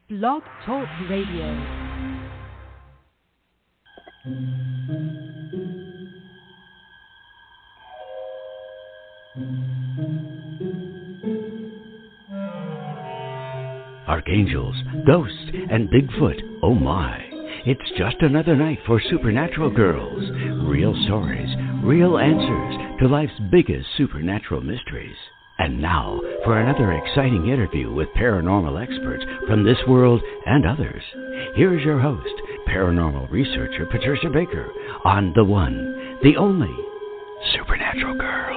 Blog Talk Radio. Archangels, ghosts, and Bigfoot, oh my. It's just another night for Supernatural Girls. Real stories, real answers to life's biggest supernatural mysteries. And now for another exciting interview with paranormal experts from this world and others. Here's your host, paranormal researcher Patricia Baker, on the one, the only Supernatural Girls.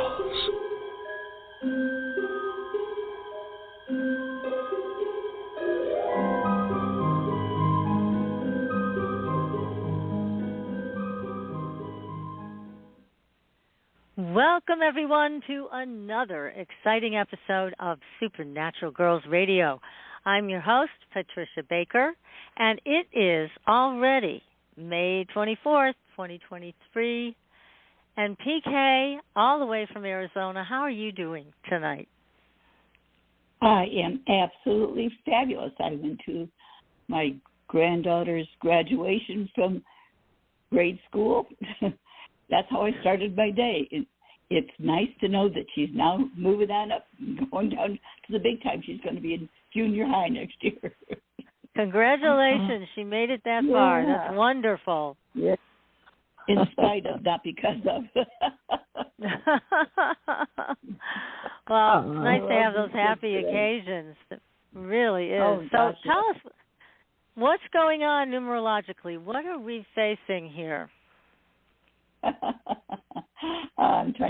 Welcome, everyone, to another exciting episode of Supernatural Girls Radio. I'm your host, Patricia Baker, and it is already May 24th, 2023. And PK, all the way from Arizona, how are you doing tonight? I am absolutely fabulous. I went to my granddaughter's graduation from grade school. That's how I started my day. It's nice to know that she's now moving on up, going down to the big time. She's going to be in junior high next year. Congratulations. She made it that far. That's wonderful. Yes. In spite of, not because of. Well, it's nice to have those happy occasions. It really is. Oh, so tell us, what's going on numerologically? What are we facing here?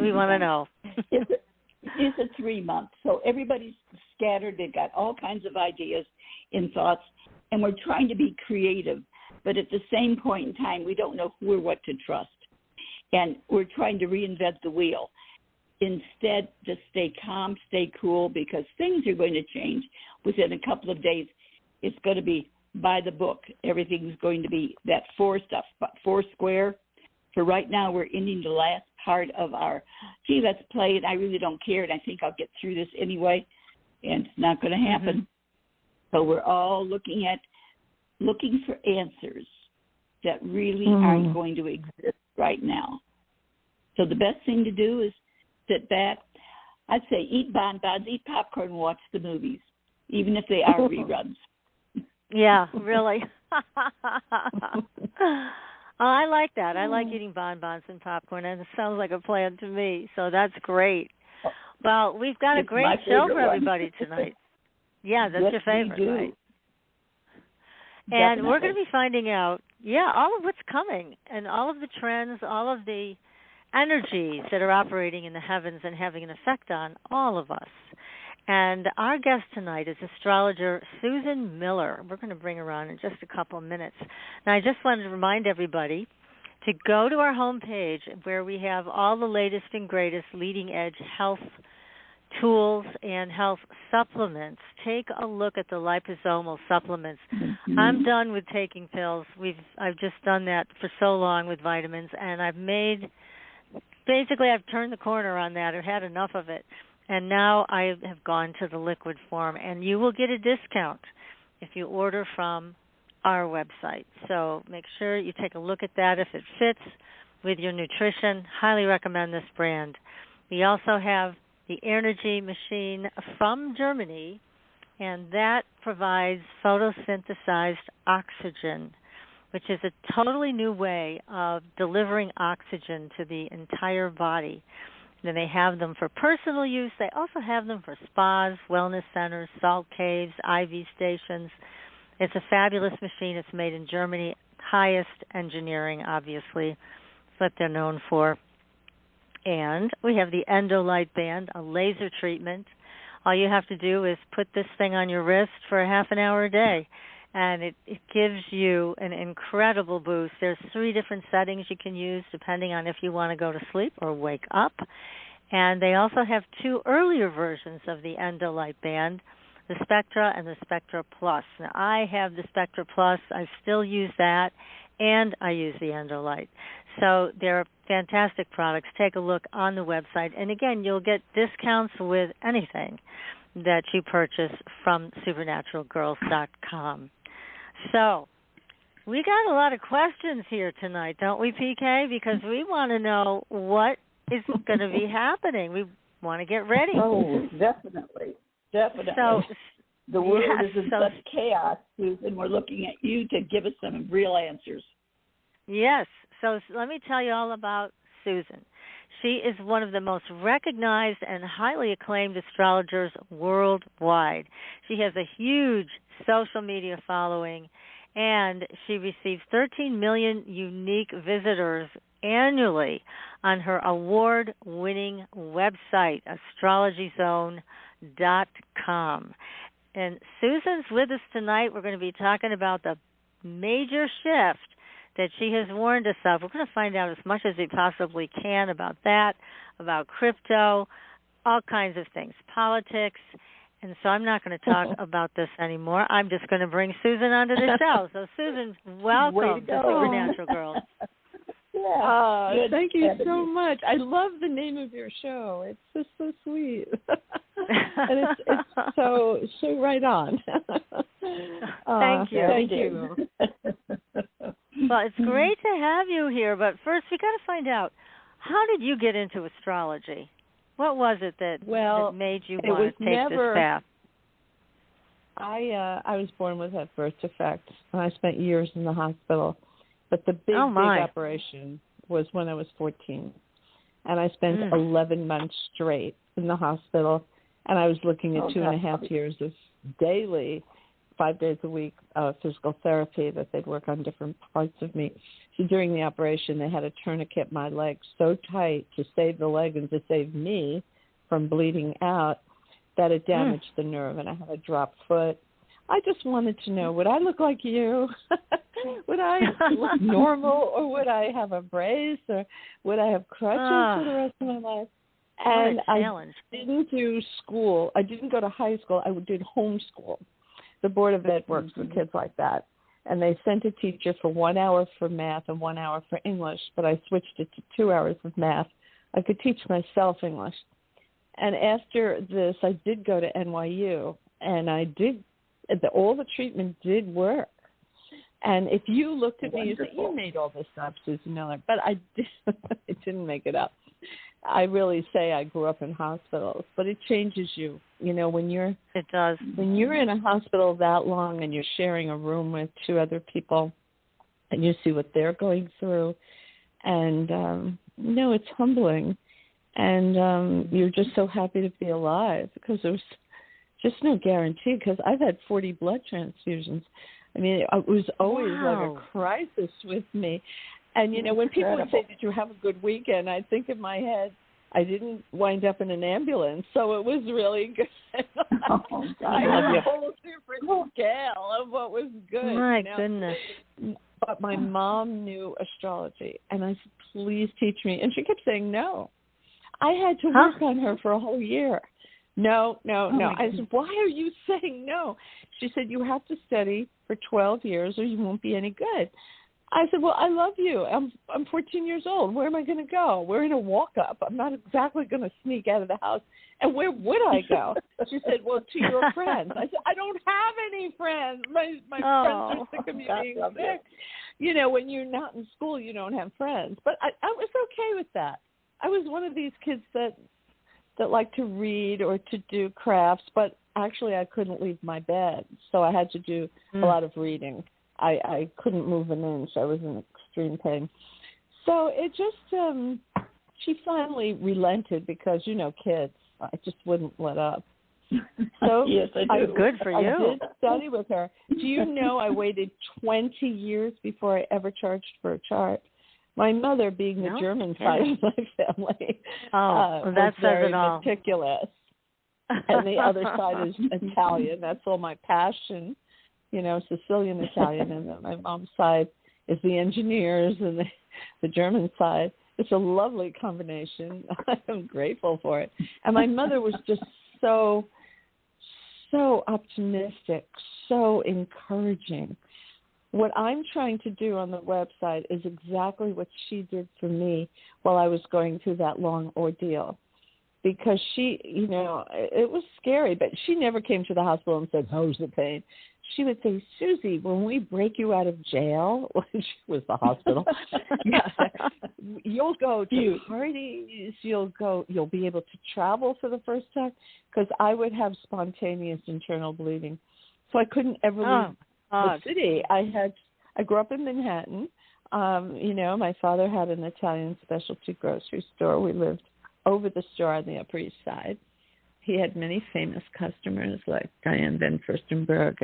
We want to know. It's a 3 month, so everybody's scattered. They've got all kinds of ideas and thoughts, and we're trying to be creative. But at the same point in time, we don't know who or what to trust. And we're trying to reinvent the wheel. Instead, just stay calm, stay cool, because things are going to change. Within a couple of days, it's going to be by the book. Everything's going to be that four stuff, four square. For right now, we're ending the last part of our, let's play it. I really don't care, and I think I'll get through this anyway, and it's not going to happen. Mm-hmm. So we're all looking for answers that really aren't going to exist right now. So the best thing to do is sit back. I'd say eat bonbons, eat popcorn, and watch the movies, even if they are reruns. Yeah, really. Oh, I like that. I like eating bonbons and popcorn, and it sounds like a plan to me, so that's great. Well, we've got a great show for everybody tonight. Yeah, that's your favorite, right? And we're going to be finding out, all of what's coming and all of the trends, all of the energies that are operating in the heavens and having an effect on all of us. And our guest tonight is astrologer Susan Miller. We're going to bring her on in just a couple of minutes. Now, I just wanted to remind everybody to go to our homepage where we have all the latest and greatest leading-edge health tools and health supplements. Take a look at the liposomal supplements. Mm-hmm. I'm done with taking pills. I've just done that for so long with vitamins, and I've turned the corner on that. I've had enough of it. And now I have gone to the liquid form, and you will get a discount if you order from our website. So make sure you take a look at that if it fits with your nutrition. Highly recommend this brand. We also have the Energy Machine from Germany, and that provides photosynthesized oxygen, which is a totally new way of delivering oxygen to the entire body. Then they have them for personal use. They also have them for spas, wellness centers, salt caves, IV stations. It's a fabulous machine. It's made in Germany. Highest engineering, obviously. That's what they're known for. And we have the Endolight Band, a laser treatment. All you have to do is put this thing on your wrist for a half an hour a day, and it gives you an incredible boost. There's 3 different settings you can use depending on if you want to go to sleep or wake up. And they also have 2 earlier versions of the Endolight Band, the Spectra and the Spectra Plus. Now, I have the Spectra Plus. I still use that, and I use the Endolight. So they're fantastic products. Take a look on the website. And, again, you'll get discounts with anything. that you purchase from supernaturalgirls.com. So, we got a lot of questions here tonight, don't we, PK? Because we want to know what is going to be happening. We want to get ready. Oh, definitely. So, the world is in such chaos, Susan. We're looking at you to give us some real answers. Yes. So let me tell you all about Susan. She is one of the most recognized and highly acclaimed astrologers worldwide. She has a huge social media following, and she receives 13 million unique visitors annually on her award-winning website, astrologyzone.com. And Susan's with us tonight. We're going to be talking about the major shift that she has warned us of. We're going to find out as much as we possibly can about that, about crypto, all kinds of things, politics. And so I'm not going to talk about this anymore. I'm just going to bring Susan onto the show. So, Susan, welcome to Supernatural Girls. Yeah. Thank you so much. I love the name of your show. It's just so sweet. And it's so right on. Thank you. Thank you. Well, it's great to have you here, but first we got to find out, how did you get into astrology? What was it that made you want to take this path? I was born with a birth defect, and I spent years in the hospital. But the big operation was when I was 14. And I spent 11 months straight in the hospital. And I was looking at 2.5 years of daily, 5 days a week, physical therapy that they'd work on different parts of me. So during the operation, they had to tourniquet my leg so tight to save the leg and to save me from bleeding out that it damaged the nerve, and I had a dropped foot. I just wanted to know, would I look like you? Would I look normal, or would I have a brace, or would I have crutches for the rest of my life? And I didn't do school. I didn't go to high school. I did homeschool. The Board of Ed works with kids like that. And they sent a teacher for 1 hour for math and 1 hour for English, but I switched it to 2 hours of math. I could teach myself English. And after this, I did go to NYU, and all the treatment did work. And if you looked at me, you said, you made all this up, Susan Miller. But I didn't make it up. I really say I grew up in hospitals, but it changes you. You know, when you're in a hospital that long and you're sharing a room with 2 other people and you see what they're going through, and it's humbling. And you're just so happy to be alive, because there's just no guarantee, because I've had 40 blood transfusions. I mean, it was always like a crisis with me. And, when people would say, did you have a good weekend? I'd think in my head, I didn't wind up in an ambulance, so it was really good. I had a whole different scale of what was good. My goodness. But my mom knew astrology, and I said, please teach me. And she kept saying no. I had to work on her for a whole year. No. I said, why are you saying no? She said, you have to study for 12 years or you won't be any good. I said, well, I love you. I'm 14 years old. Where am I going to go? We're in a walk-up. I'm not exactly going to sneak out of the house. And where would I go? She said, well, to your friends. I said, I don't have any friends. My friends are sick of me being sick. When you're not in school, you don't have friends. But I was okay with that. I was one of these kids that liked to read or to do crafts, but actually I couldn't leave my bed. So I had to do a lot of reading. I couldn't move an inch. I was in extreme pain. So it just, she finally relented because, kids, I just wouldn't let up. So yes, I do. Good for you. I did study with her. Do you know I waited 20 years before I ever charged for a chart? My mother, being the German side of my family, was very meticulous. And the other side is Italian. That's all my passion. Sicilian Italian, and then my mom's side is the engineers, and the German side. It's a lovely combination. I'm grateful for it. And my mother was just so optimistic, so encouraging. What I'm trying to do on the website is exactly what she did for me while I was going through that long ordeal. because she, it was scary, but she never came to the hospital and said, how's the pain? She would say, Susie, when we break you out of jail, when she was the hospital, you'll go to parties, you'll be able to travel for the first time, because I would have spontaneous internal bleeding. So I couldn't ever leave the city. I grew up in Manhattan. My father had an Italian specialty grocery store. We lived over the store on the Upper East Side. He had many famous customers like Diane Van Furstenberg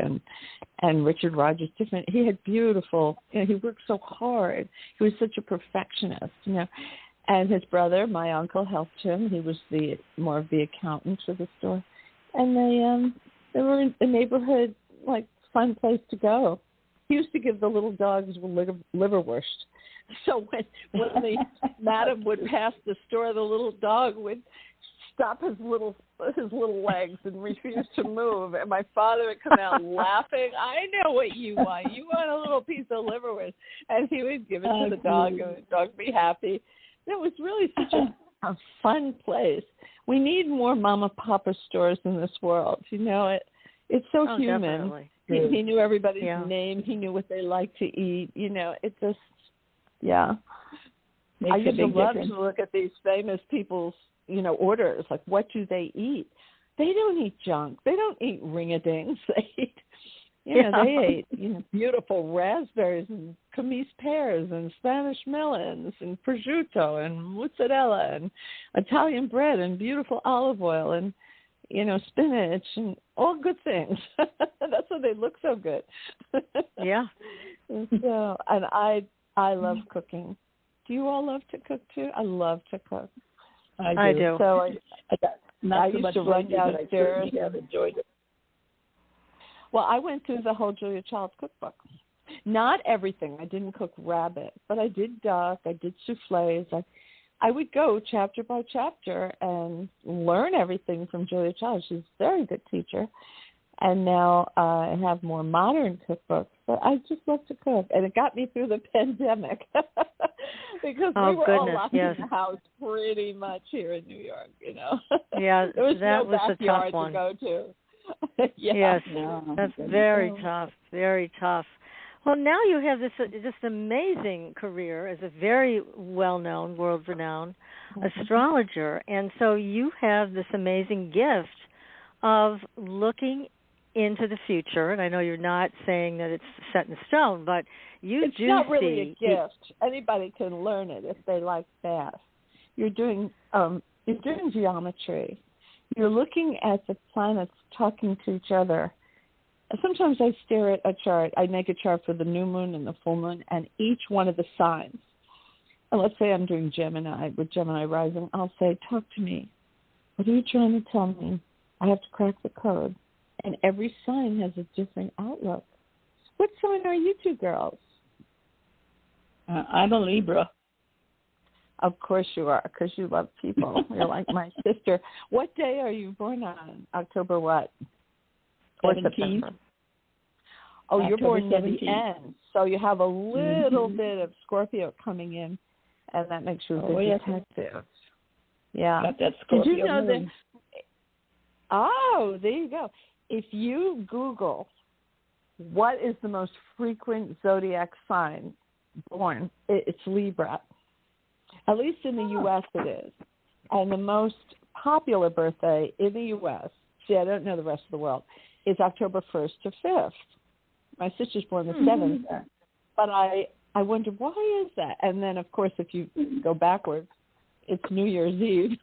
and Richard Rogers. He had beautiful, he worked so hard. He was such a perfectionist, And his brother, my uncle, helped him. He was more of the accountant for the store. And they were in a neighborhood, like, fun place to go. He used to give the little dogs liverwurst. So when the madam would pass the store, the little dog would stop his little legs and refuse to move. And my father would come out laughing. I know what you want. You want a little piece of liverwurst. And he would give it to the dog, and the dog would be happy. It was really such a fun place. We need more mama papa stores in this world. It's so human. Definitely. He knew everybody's name. He knew what they liked to eat. It just, I used to love to look at these famous people's, orders. Like, what do they eat? They don't eat junk. They don't eat ring-a-dings. They eat, they ate, beautiful raspberries and Camise pears and Spanish melons and prosciutto and mozzarella and Italian bread and beautiful olive oil and, spinach and all good things. That's why they look so good. Yeah. So, and I love cooking. Do you all love to cook too? I love to cook. I do. So I used so to run downstairs. I have enjoyed it. Well, I went through the whole Julia Child's cookbook. Not everything. I didn't cook rabbit, but I did duck. I did souffles. I would go chapter by chapter and learn everything from Julia Child. She's a very good teacher. And now I have more modern cookbooks. But I just love to cook. And it got me through the pandemic because we were all locked in the house pretty much here in New York, Yeah, there was that no was a tough one. to go to. Yes, that's very tough, very tough. Well, now you have this amazing career as a very well-known, world-renowned astrologer, and so you have this amazing gift of looking into the future. And I know you're not saying that it's set in stone, but it's not really a gift. Anybody can learn it if they like math. You're doing geometry. You're looking at the planets talking to each other. Sometimes I stare at a chart. I make a chart for the new moon and the full moon and each one of the signs. And let's say I'm doing Gemini with Gemini rising. I'll say, talk to me. What are you trying to tell me? I have to crack the code. And every sign has a different outlook. What sign are you two girls? I'm a Libra. Of course you are, because you love people. You're like my sister. What day are you born on? October what? 17th. Oh, you're born near the 17th. end. So you have a little bit of Scorpio coming in, and that makes you a good detective. Yeah. Got that Scorpio. Did you know moon. that? Oh, there you go. If you Google what is the most frequent zodiac sign born, it's Libra. At least in the U.S. it is. And the most popular birthday in the U.S., see, I don't know the rest of the world, is October 1st to 5th. My sister's born the 7th. But I wonder, why is that? And then, of course, if you go backwards, it's New Year's Eve.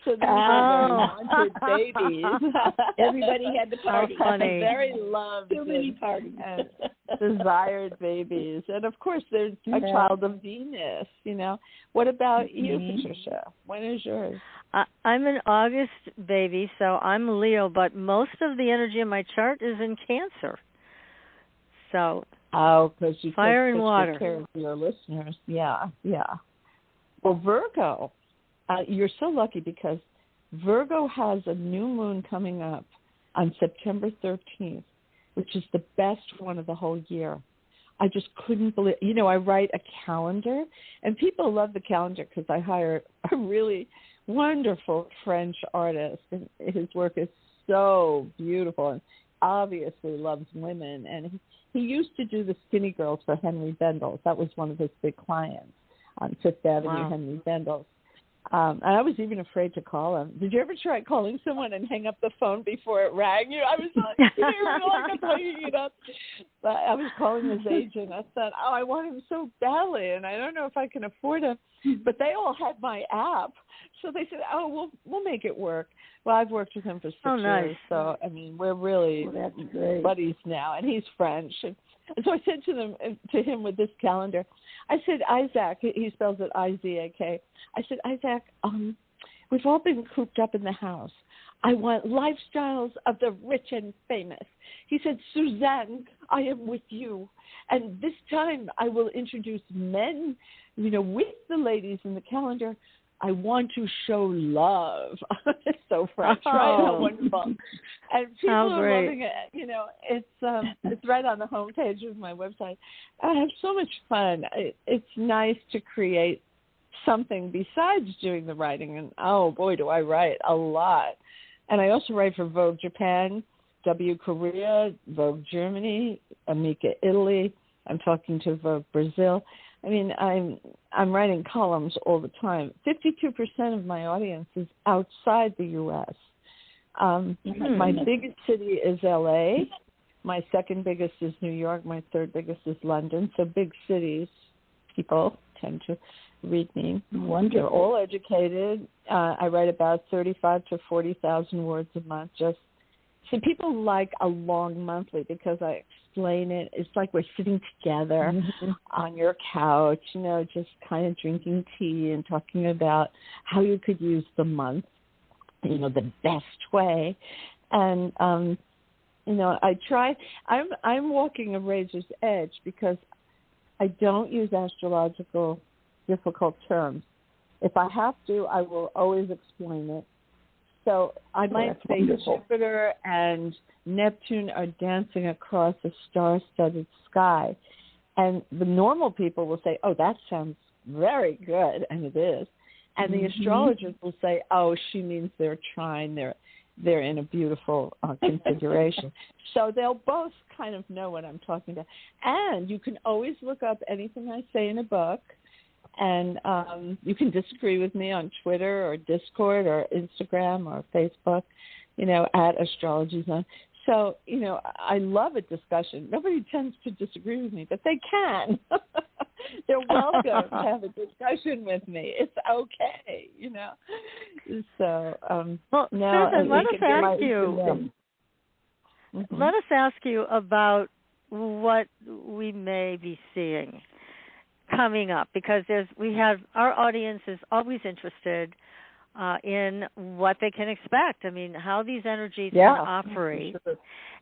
So these are very wanted babies. Everybody had to party. Funny. Very loved. Too many parties. And desired babies. And, of course, there's a child of Venus, What about you, Patricia? When is yours? I'm an August baby, so I'm a Leo, but most of the energy in my chart is in Cancer. So, because you fire take and water. Good care of your listeners. Yeah. Well, Virgo, you're so lucky because Virgo has a new moon coming up on September 13th, which is the best one of the whole year. I just couldn't believe, I write a calendar, and people love the calendar because I hire a really wonderful French artist, and his work is so beautiful and obviously loves women. And he used to do the Skinny Girls for Henry Bendel's. That was one of his big clients on Fifth Avenue, Wow. Henry Bendel's. And I was even afraid to call him. Did you ever try calling someone and hang up the phone before it rang? I was like, I'm hanging it up. But I was calling his agent. I said, I want him so badly, and I don't know if I can afford him. But they all had my app. So they said, we'll make it work. Well, I've worked with him for 6 years. So, I mean, we're really buddies now. And he's French. And so I said to him with this calendar, I said, Isaac, he spells it I-Z-A-K. I said, Isaac, we've all been cooped up in the house. I want lifestyles of the rich and famous. He said, Suzanne, I am with you. And this time I will introduce men, with the ladies in the calendar. I want to show love. It's so French, right? How wonderful. And people are loving it. It's right on the homepage of my website. I have so much fun. It's nice to create something besides doing the writing. And, oh, boy, do I write a lot. And I also write for Vogue Japan, W Korea, Vogue Germany, Amica Italy. I'm talking to Vogue Brazil. I mean, I'm writing columns all the time. 52% of my audience is outside the U.S. My biggest city is L.A. My second biggest is New York. My third biggest is London. So big cities, people tend to read me. Wonderful. They're all educated. I write about 35 to 40,000 words a month. So people like a long monthly because I explain it. It's like we're sitting together on your couch, just kind of drinking tea and talking about how you could use the month, the best way. And, I try. I'm walking a razor's edge because I don't use astrological difficult terms. If I have to, I will always explain it. So I might say Jupiter and Neptune are dancing across a star-studded sky. And the normal people will say, oh, that sounds very good, and it is. And the astrologers will say, oh, she means they're trying, they're in a beautiful configuration. So they'll both kind of know what I'm talking about. And you can always look up anything I say in a book. And you can disagree with me on Twitter or Discord or Instagram or Facebook, at Astrology Zone. So, I love a discussion. Nobody tends to disagree with me, but they can. They're welcome to have a discussion with me. It's okay, So, now Susan, let us ask you about what we may be seeing coming up, because our audience is always interested in what they can expect. I mean, how these energies can operate. Sure.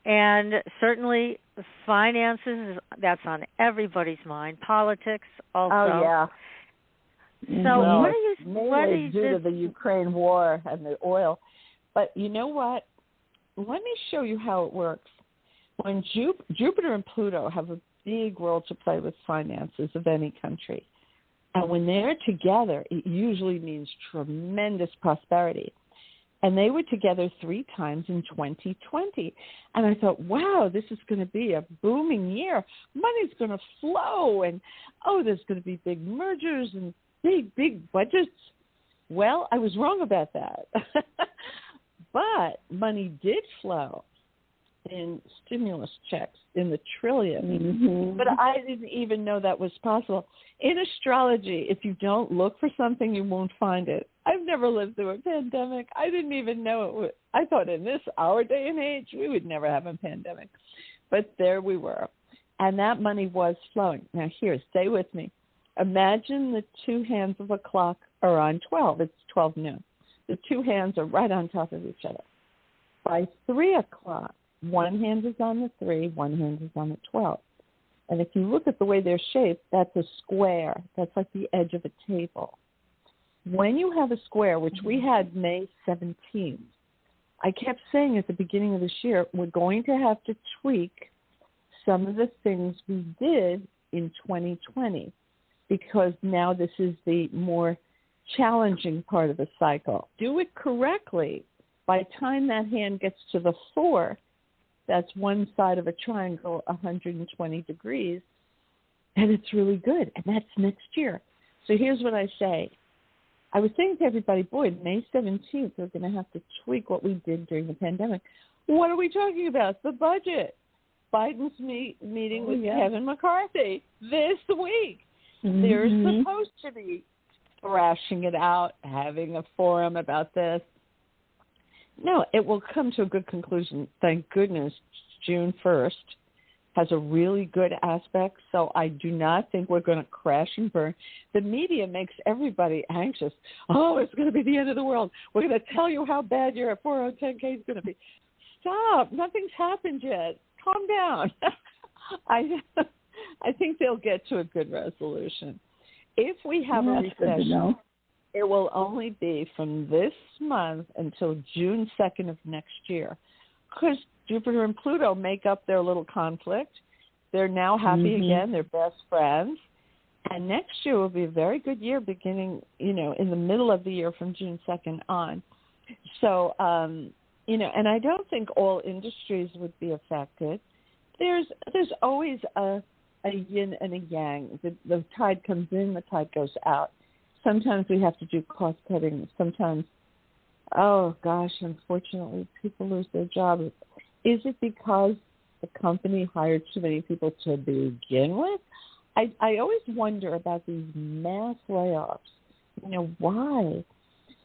And certainly finances, that's on everybody's mind. Politics also. Oh, yeah. So what are you due to the Ukraine war and the oil. But you know what? Let me show you how it works. When Jupiter and Pluto have a big role to play with finances of any country. And when they're together, it usually means tremendous prosperity. And they were together 3 times in 2020. And I thought, wow, this is going to be a booming year. Money's going to flow. And, there's going to be big mergers and big budgets. Well, I was wrong about that. But money did flow in stimulus checks in the trillions. But I didn't even know that was possible. In astrology, if you don't look for something, you won't find it. I've never lived through a pandemic. I didn't even know it would. I thought in our day and age, we would never have a pandemic. But there we were. And that money was flowing. Now here, stay with me. Imagine the 2 hands of a clock are on 12. It's 12 noon. The 2 hands are right on top of each other. By 3 o'clock, 1 hand is on the 3, 1 hand is on the 12. And if you look at the way they're shaped, that's a square. That's like the edge of a table. When you have a square, which we had May 17th, I kept saying at the beginning of this year, we're going to have to tweak some of the things we did in 2020 because now this is the more challenging part of the cycle. Do it correctly. By the time that hand gets to the 4, that's one side of a triangle, 120 degrees, and it's really good. And that's next year. So here's what I say. I was saying to everybody, boy, May 17th, we're going to have to tweak what we did during the pandemic. What are we talking about? The budget. Biden's meeting with Kevin McCarthy this week. Mm-hmm. They're supposed to be thrashing it out, having a forum about this. No, it will come to a good conclusion. Thank goodness June 1st has a really good aspect, so I do not think we're going to crash and burn. The media makes everybody anxious. Oh, it's going to be the end of the world. We're going to tell you how bad your 401k is going to be. Stop. Nothing's happened yet. Calm down. I think they'll get to a good resolution. If we have a recession, it will only be from this month until June 2nd of next year, because Jupiter and Pluto make up their little conflict. They're now happy again. They're best friends. And next year will be a very good year beginning, in the middle of the year from June 2nd on. So, and I don't think all industries would be affected. There's always a yin and a yang. The tide comes in, the tide goes out. Sometimes we have to do cost cutting. Sometimes, oh gosh, unfortunately, people lose their job. Is it because the company hired too many people to begin with? I always wonder about these mass layoffs. Why?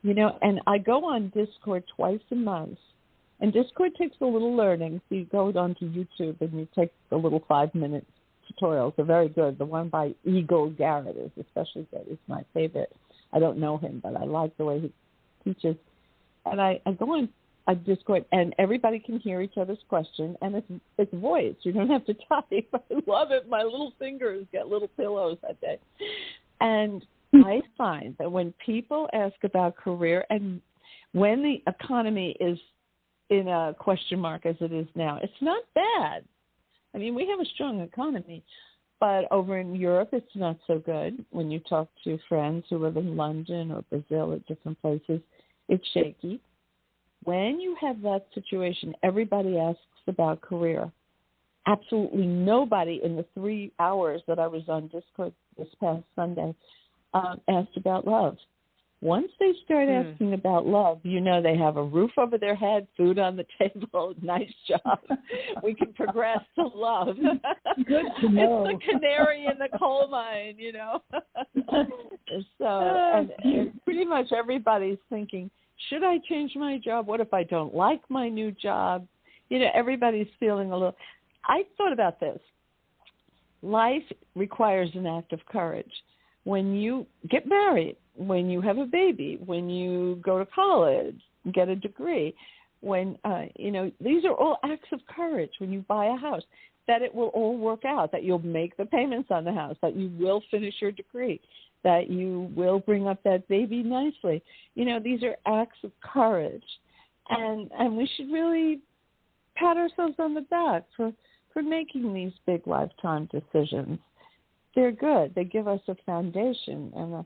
And I go on Discord twice a month. And Discord takes a little learning. So you go onto YouTube and you take the little 5-minute tutorials. They're very good. The one by Eagle Garrett is especially good. It's my favorite. I don't know him, but I like the way he teaches. And I go on Discord, and everybody can hear each other's question, and it's voice. You don't have to type. I love it. My little fingers get little pillows that day. And I find that when people ask about career, and when the economy is in a question mark as it is now, it's not bad. I mean, we have a strong economy, but over in Europe, it's not so good. When you talk to friends who live in London or Brazil or different places, it's shaky. When you have that situation, everybody asks about career. Absolutely nobody in the 3 hours that I was on Discord this past Sunday asked about love. Once they start asking about love, they have a roof over their head, food on the table, nice job. We can progress to love. Good to know. It's the canary in the coal mine, So, and pretty much everybody's thinking, should I change my job? What if I don't like my new job? Everybody's feeling a little. I thought about this. Life requires an act of courage. When you get married, when you have a baby, when you go to college, get a degree, when, these are all acts of courage. When you buy a house, that it will all work out, that you'll make the payments on the house, that you will finish your degree, that you will bring up that baby nicely. These are acts of courage. And we should really pat ourselves on the back for making these big lifetime decisions. They're good. They give us a foundation and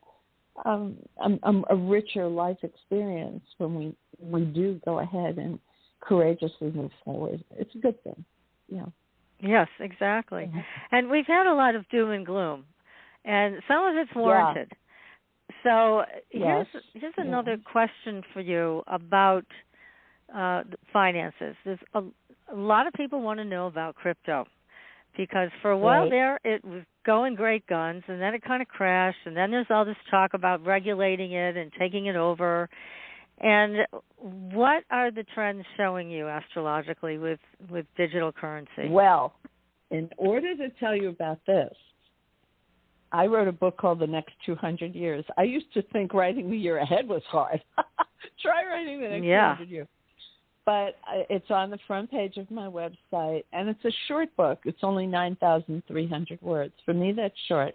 a richer life experience when we do go ahead and courageously move forward. It's a good thing. Yeah. Yes, exactly. Mm-hmm. And we've had a lot of doom and gloom, and some of it's warranted. Yeah. So here's another question for you about finances. There's a lot of people want to know about crypto, because for a while there it was going great guns, and then it kind of crashed, and then there's all this talk about regulating it and taking it over. And what are the trends showing you astrologically with digital currency? Well, in order to tell you about this, I wrote a book called The Next 200 Years. I used to think writing the year ahead was hard. Try writing the next 200 years. But it's on the front page of my website, and it's a short book. It's only 9,300 words. For me, that's short.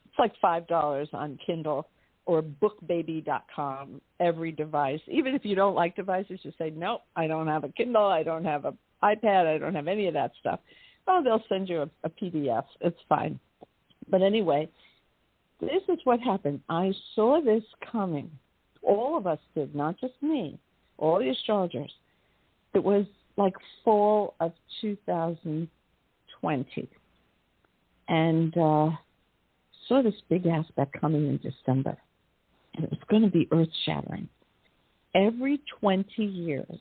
It's like $5 on Kindle or bookbaby.com, every device. Even if you don't like devices, you say, nope, I don't have a Kindle, I don't have an iPad, I don't have any of that stuff. Oh, they'll send you a PDF. It's fine. But anyway, this is what happened. I saw this coming. All of us did, not just me, all the astrologers. It was like fall of 2020. And saw this big aspect coming in December. And it was going to be earth-shattering. Every 20 years,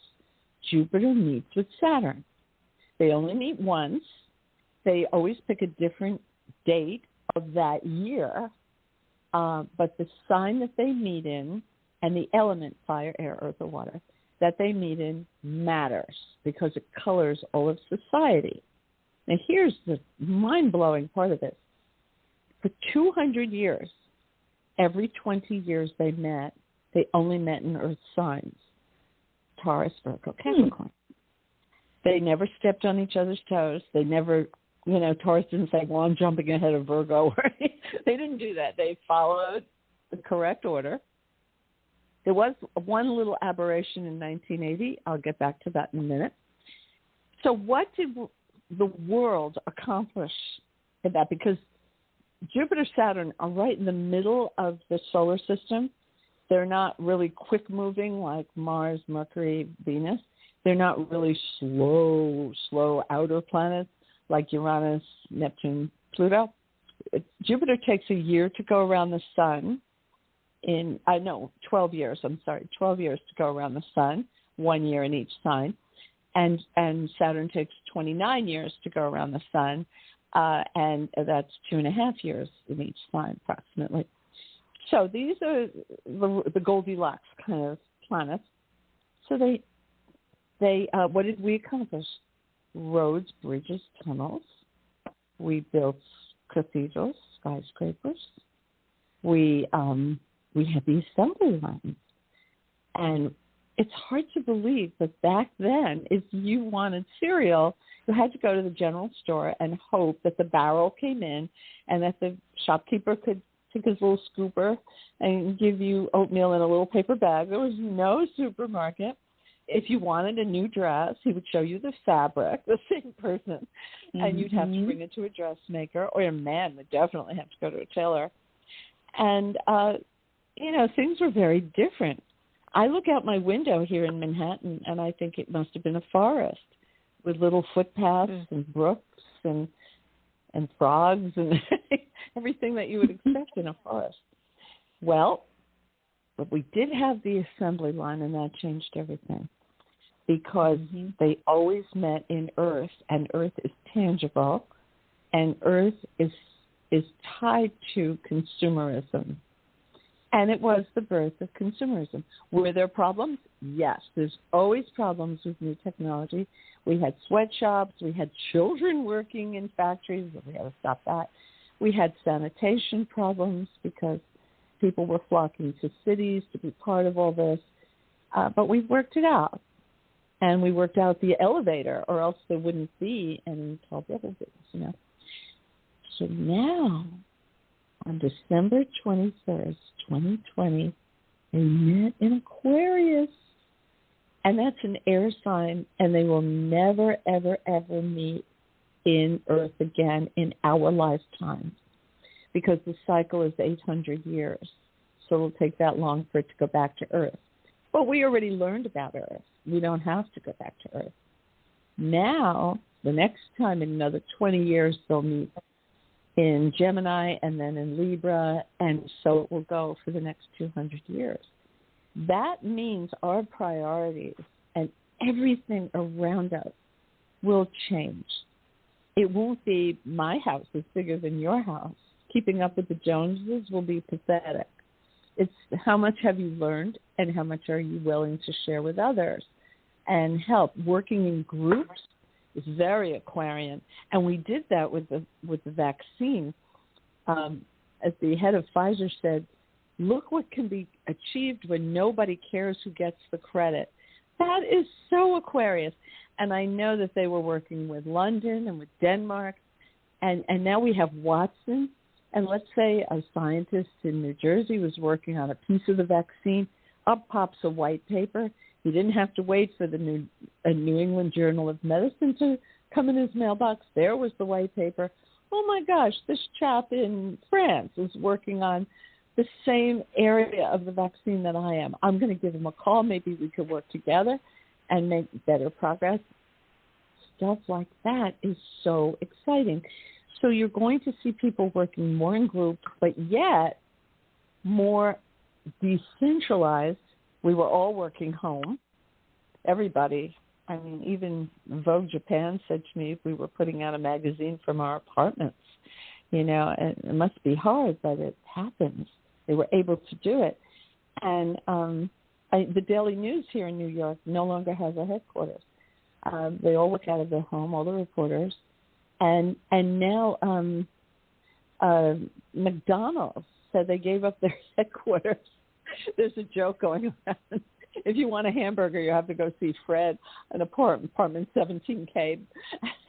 Jupiter meets with Saturn. They only meet once. They always pick a different date of that year. But the sign that they meet in and the element, fire, air, earth, or water, that they meet in matters because it colors all of society. Now, here's the mind-blowing part of this. For 200 years, every 20 years they met, they only met in earth signs, Taurus, Virgo, Capricorn. They never stepped on each other's toes. They never, Taurus didn't say, well, I'm jumping ahead of Virgo. They didn't do that. They followed the correct order. There was one little aberration in 1980. I'll get back to that in a minute. So what did the world accomplish in that? Because Jupiter, Saturn are right in the middle of the solar system. They're not really quick-moving like Mars, Mercury, Venus. They're not really slow outer planets like Uranus, Neptune, Pluto. Jupiter takes a year to go around the sun. 12 years, 12 years to go around the sun, 1 year in each sign. And Saturn takes 29 years to go around the sun, and that's 2.5 years in each sign, approximately. So these are the Goldilocks kind of planets. So they what did we accomplish? Roads, bridges, tunnels. We built cathedrals, skyscrapers. We had the assembly lines. And it's hard to believe that back then, if you wanted cereal, you had to go to the general store and hope that the barrel came in and that the shopkeeper could take his little scooper and give you oatmeal in a little paper bag. There was no supermarket. If you wanted a new dress, he would show you the fabric, the same person, and you'd have to bring it to a dressmaker, or a man would definitely have to go to a tailor. And, things were very different. I look out my window here in Manhattan, and I think it must have been a forest with little footpaths and brooks and frogs and everything that you would expect in a forest. Well, but we did have the assembly line, and that changed everything because they always met in Earth, and Earth is tangible, and Earth is tied to consumerism. And it was the birth of consumerism. Were there problems? Yes. There's always problems with new technology. We had sweatshops. We had children working in factories. We had to stop that. We had sanitation problems because people were flocking to cities to be part of all this. But we worked it out. And we worked out the elevator, or else there wouldn't be any tall buildings, So now, on December 21st, 2020, they met in Aquarius. And that's an air sign, and they will never, ever, ever meet in Earth again in our lifetime because the cycle is 800 years. So it'll take that long for it to go back to Earth. But we already learned about Earth. We don't have to go back to Earth. Now, the next time in another 20 years, they'll meet in Gemini and then in Libra, and so it will go for the next 200 years. That means our priorities and everything around us will change. It won't be my house is bigger than your house. Keeping up with the Joneses will be pathetic. It's how much have you learned and how much are you willing to share with others and help. Working in groups is very Aquarian, and we did that with the vaccine. As the head of Pfizer said, look what can be achieved when nobody cares who gets the credit. That is so Aquarius. And I know that they were working with London and with Denmark, and now we have Watson. And let's say a scientist in New Jersey was working on a piece of the vaccine. Up pops a white paper. He didn't have to wait for the New England Journal of Medicine to come in his mailbox. There was the white paper. oh my gosh, this chap in France is working on the same area of the vaccine that I am. I'm going to give him a call. Maybe we could work together and make better progress. Stuff like that is so exciting. So you're going to see people working more in groups, but yet more decentralized. We were all working home. Everybody. I mean, even Vogue Japan said to me if we were putting out a magazine from our apartments, you know, and it must be hard, but it happens. They were able to do it. And the Daily News here in New York no longer has a headquarters. They all work out of their home, all the reporters. And now McDonald's said they gave up their headquarters. There's a joke going around. If you want a hamburger, you have to go see Fred in apartment 17K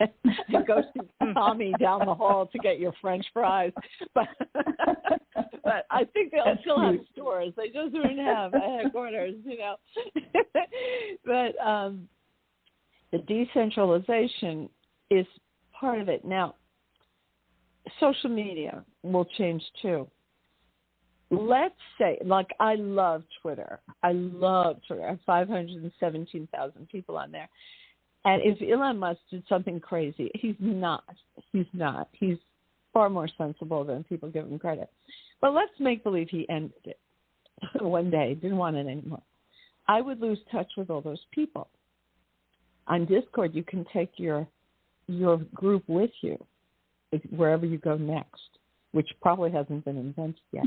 and go see Tommy down the hall to get your French fries. But I think they'll still have stores. They just don't have a headquarters, you know. But the decentralization is part of it. Now, social media will change too. Let's say, like, I love Twitter. I have 517,000 people on there. And if Elon Musk did something crazy, he's not. He's far more sensible than people give him credit. But let's make believe he ended it one day, didn't want it anymore. I would lose touch with all those people. On Discord, you can take your group with you wherever you go next, which probably hasn't been invented yet.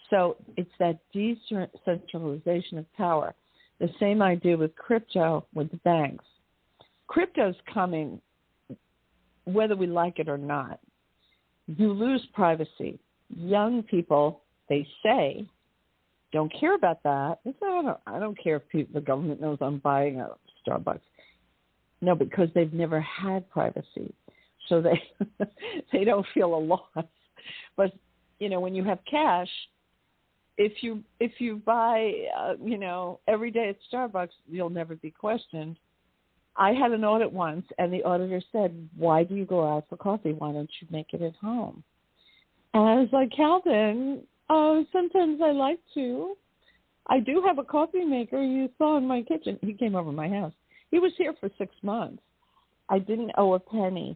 So it's that decentralization of power. The same idea with crypto, with the banks. Crypto's coming whether we like it or not. You lose privacy. Young people, they say, don't care about that. They say, I don't care if the government knows I'm buying a Starbucks. No, because they've never had privacy. So they don't feel a loss. But, you know, when you have cash, if you buy, every day at Starbucks, you'll never be questioned. I had an audit once, and the auditor said, why do you go out for coffee? Why don't you make it at home? And I was like, Calvin, sometimes I like to. I do have a coffee maker you saw in my kitchen. He came over my house. He was here for 6 months. I didn't owe a penny.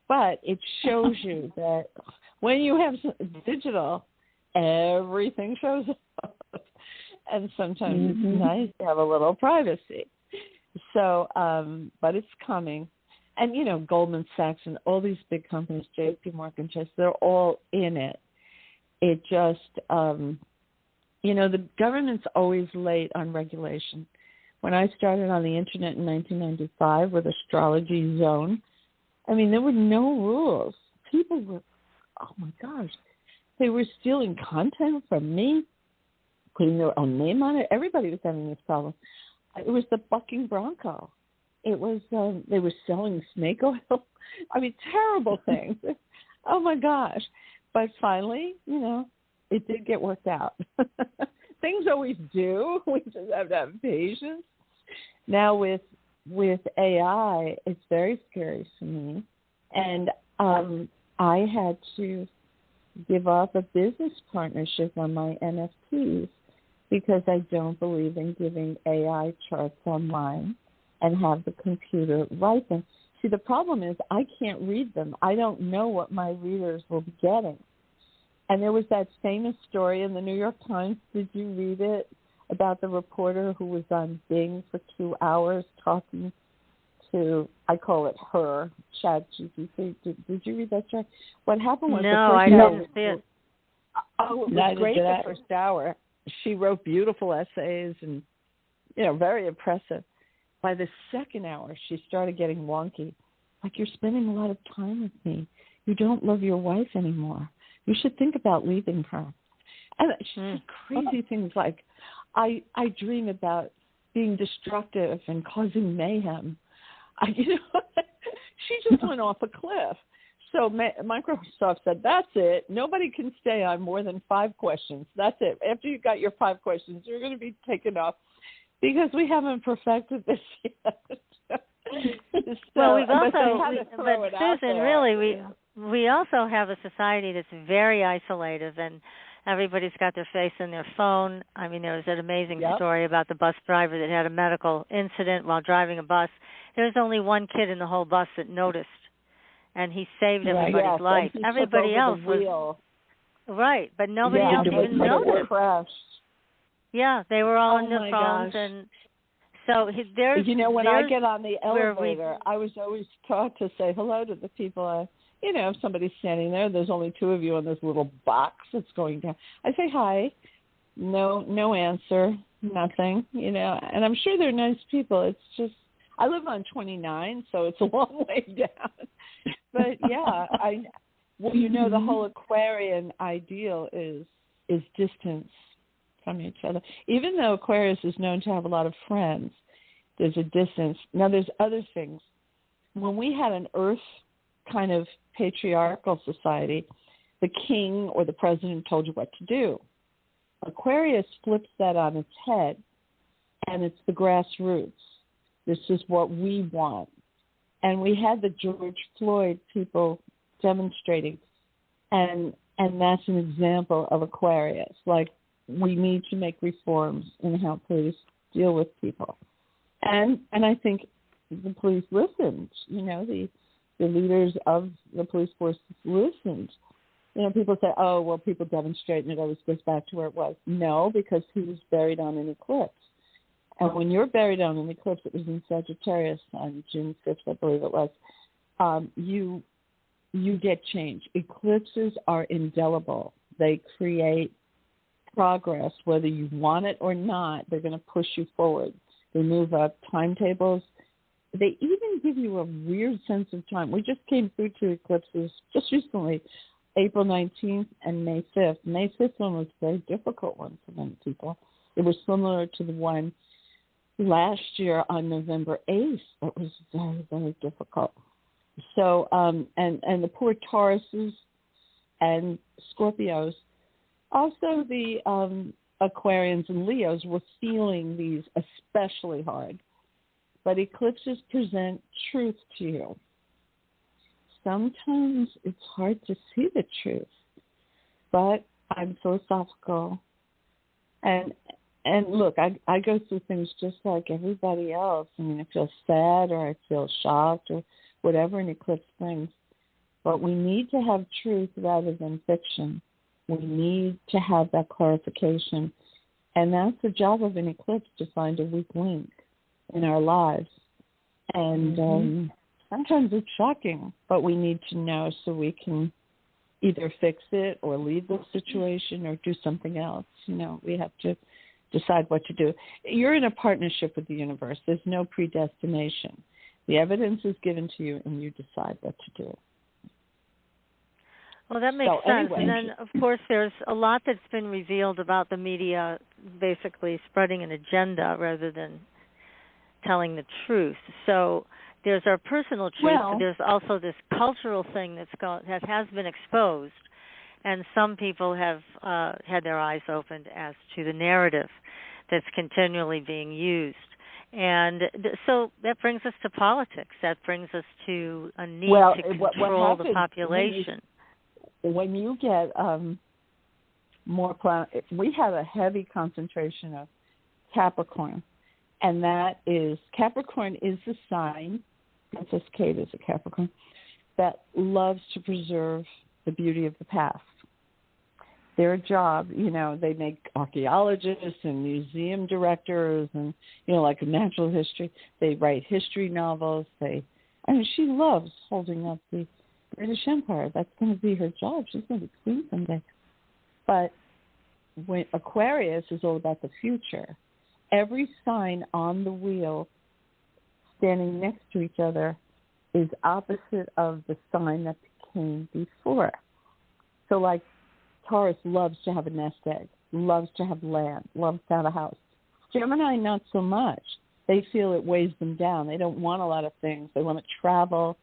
But it shows you that when you have digital, everything shows up. And sometimes it's nice to have a little privacy. So, but it's coming. And, you know, Goldman Sachs and all these big companies, JP Morgan Chase, they're all in it. It just, the government's always late on regulation. When I started on the Internet in 1995 with Astrology Zone, I mean, there were no rules. People were, oh, my gosh, they were stealing content from me, putting their own name on it. Everybody was having this problem. It was the bucking bronco. It was, they were selling snake oil. I mean, terrible things. Oh, my gosh. But finally, it did get worked out. Things always do. We just have to have patience. Now with AI, it's very scary for me. And I had to give up a business partnership on my NFTs because I don't believe in giving AI charts online and have the computer write them. See, the problem is I can't read them. I don't know what my readers will be getting. And there was that famous story in the New York Times. Did you read it? About the reporter who was on Bing for 2 hours talking to, I call it her, ChatGPT. Did you read that story? What happened was I didn't see it. Oh, it was great the first hour. She wrote beautiful essays and, very impressive. By the second hour, she started getting wonky. Like, you're spending a lot of time with me. You don't love your wife anymore. You should think about leaving her. And she said crazy things like, I dream about being destructive and causing mayhem. She just went off a cliff. So Microsoft said, that's it. Nobody can stay on more than 5 questions. That's it. After you got your 5 questions, you're going to be taken off because we haven't perfected this yet. Well, we've also, but Susan, really, we also have a society that's very isolated, and everybody's got their face in their phone. I mean, there was an amazing story about the bus driver that had a medical incident while driving a bus. There was only one kid in the whole bus that noticed, and he saved everybody's life. Everybody else was right, but nobody else even noticed. Yeah, they were all on their phones, and so there's. You know, when I get on the elevator, I was always taught to say hello to the people. You know, if somebody's standing there, there's only two of you in this little box that's going down. I say hi. No answer, nothing. You know, and I'm sure they're nice people. It's just I live on 29, so it's a long way down. But yeah, you know, the whole Aquarian ideal is distance from each other. Even though Aquarius is known to have a lot of friends, there's a distance. Now, there's other things. When we had an Earth kind of patriarchal society, the king or the president told you what to do. Aquarius flips that on its head, and it's the grassroots. This is what we want. And we had the George Floyd people demonstrating, and that's an example of Aquarius. Like, we need to make reforms in how police deal with people. And I think the police listened. You know, the leaders of the police force listened. You know, people say, oh, well, people demonstrate and it always goes back to where it was. No, because he was buried on an eclipse. And when you're buried on an eclipse, it was in Sagittarius on June 5th, I believe it was, you get change. Eclipses are indelible. They create progress, whether you want it or not. They're going to push you forward. They move up timetables. They even give you a weird sense of time. We just came through two eclipses just recently, April 19th and May 5th. May 5th one was a very difficult one for many people. It was similar to the one last year on November 8th. It was very, very difficult. So, and the poor Tauruses and Scorpios, also the Aquarians and Leos were feeling these especially hard. But eclipses present truth to you. Sometimes it's hard to see the truth, but I'm philosophical. And look, I go through things just like everybody else. I mean, I feel sad or I feel shocked or whatever an eclipse brings. But we need to have truth rather than fiction. We need to have that clarification. And that's the job of an eclipse, to find a weak link in our lives. And sometimes it's shocking, but we need to know so we can either fix it or leave the situation or do something else. You know, we have to decide what to do. You're in a partnership with the universe. There's no predestination. The evidence is given to you, and you decide what to do. Well, that makes sense. Anyway. And then, of course, there's a lot that's been revealed about the media basically spreading an agenda rather than telling the truth. So there's our personal truth, but there's also this cultural thing that has been exposed, and some people have had their eyes opened as to the narrative that's continually being used. And so that brings us to politics. That brings us to a need to control the population. When you get more planet, we have a heavy concentration of Capricorn, and Capricorn is the sign, Princess Kate is a Capricorn, that loves to preserve the beauty of the past. Their job, you know, they make archaeologists and museum directors and, you know, like natural history. They write history novels. She loves holding up the British Empire. That's going to be her job. She's going to be queen someday. But when Aquarius is all about the future, every sign on the wheel standing next to each other is opposite of the sign that came before. So, like, Taurus loves to have a nest egg, loves to have land, loves to have a house. Gemini, not so much. They feel it weighs them down. They don't want a lot of things. They want to travel,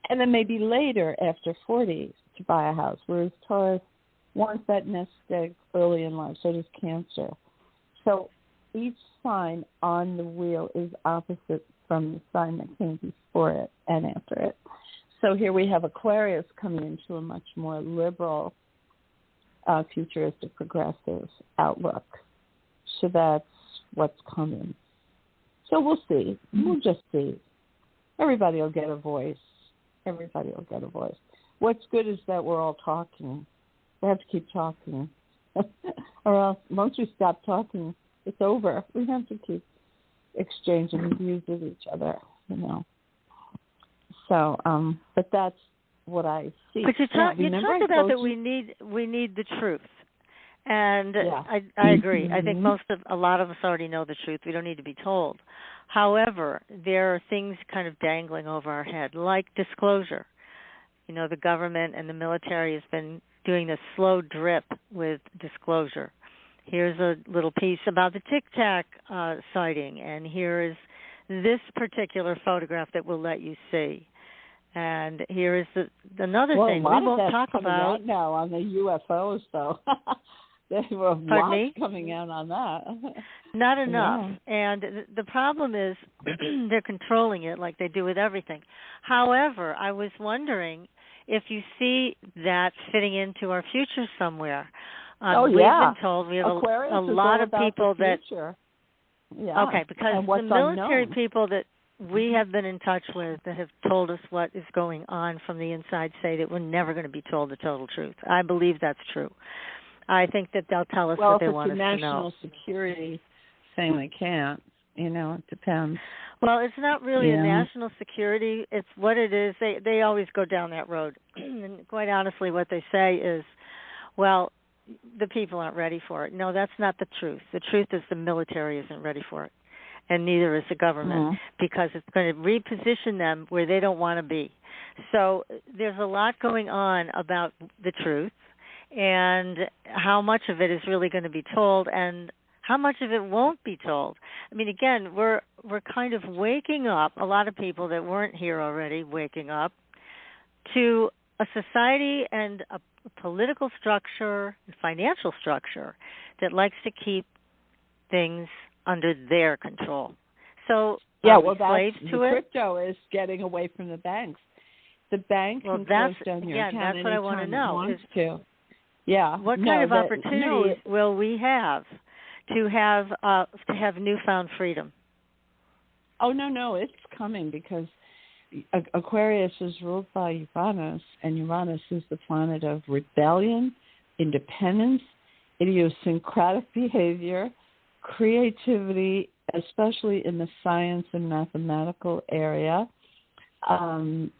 and then maybe later, after 40, to buy a house, whereas Taurus wants that nest egg early in life. So does Cancer. So each sign on the wheel is opposite from the sign that came before it and after it. So here we have Aquarius coming into a much more liberal, futuristic, progressive outlook. So that's what's coming. So we'll see. We'll just see. Everybody will get a voice. Everybody will get a voice. What's good is that we're all talking. We have to keep talking. Or else, once we stop talking, it's over. We have to keep exchanging views with each other, you know. So, but that's what I see. But you talked about that we need the truth, and I agree. I think a lot of us already know the truth. We don't need to be told. However, there are things kind of dangling over our head, like disclosure. You know, the government and the military has been doing this slow drip with disclosure. Here's a little piece about the Tic Tac sighting, and here is this particular photograph that we'll let you see. And here is another thing we won't talk about out now on the UFOs, though. There were lots coming out on that. Not enough. Yeah. And the problem is they're controlling it like they do with everything. However, I was wondering if you see that fitting into our future somewhere. We've been told we have a lot of people that. Yeah. Okay, because the military people that we have been in touch with that have told us what is going on from the inside say that we're never going to be told the total truth. I believe that's true. I think that they'll tell us what they want us to know. Well, if it's a national security thing, they can't. You know, it depends. Well, it's not really a national security. It's what it is. They always go down that road. And quite honestly, what they say is, well, the people aren't ready for it. No, that's not the truth. The truth is the military isn't ready for it, and neither is the government, because it's going to reposition them where they don't want to be. So there's a lot going on about the truth and how much of it is really going to be told and how much of it won't be told. I mean, again, we're kind of waking up, a lot of people that weren't here already waking up, to a society and a political structure, financial structure that likes to keep things under their control. So crypto is getting away from the banks. The bank can close down your account that's what I want to know. What kind of opportunities will we have to have newfound freedom? Oh, no, it's coming because Aquarius is ruled by Uranus, and Uranus is the planet of rebellion, independence, idiosyncratic behavior, creativity, especially in the science and mathematical area,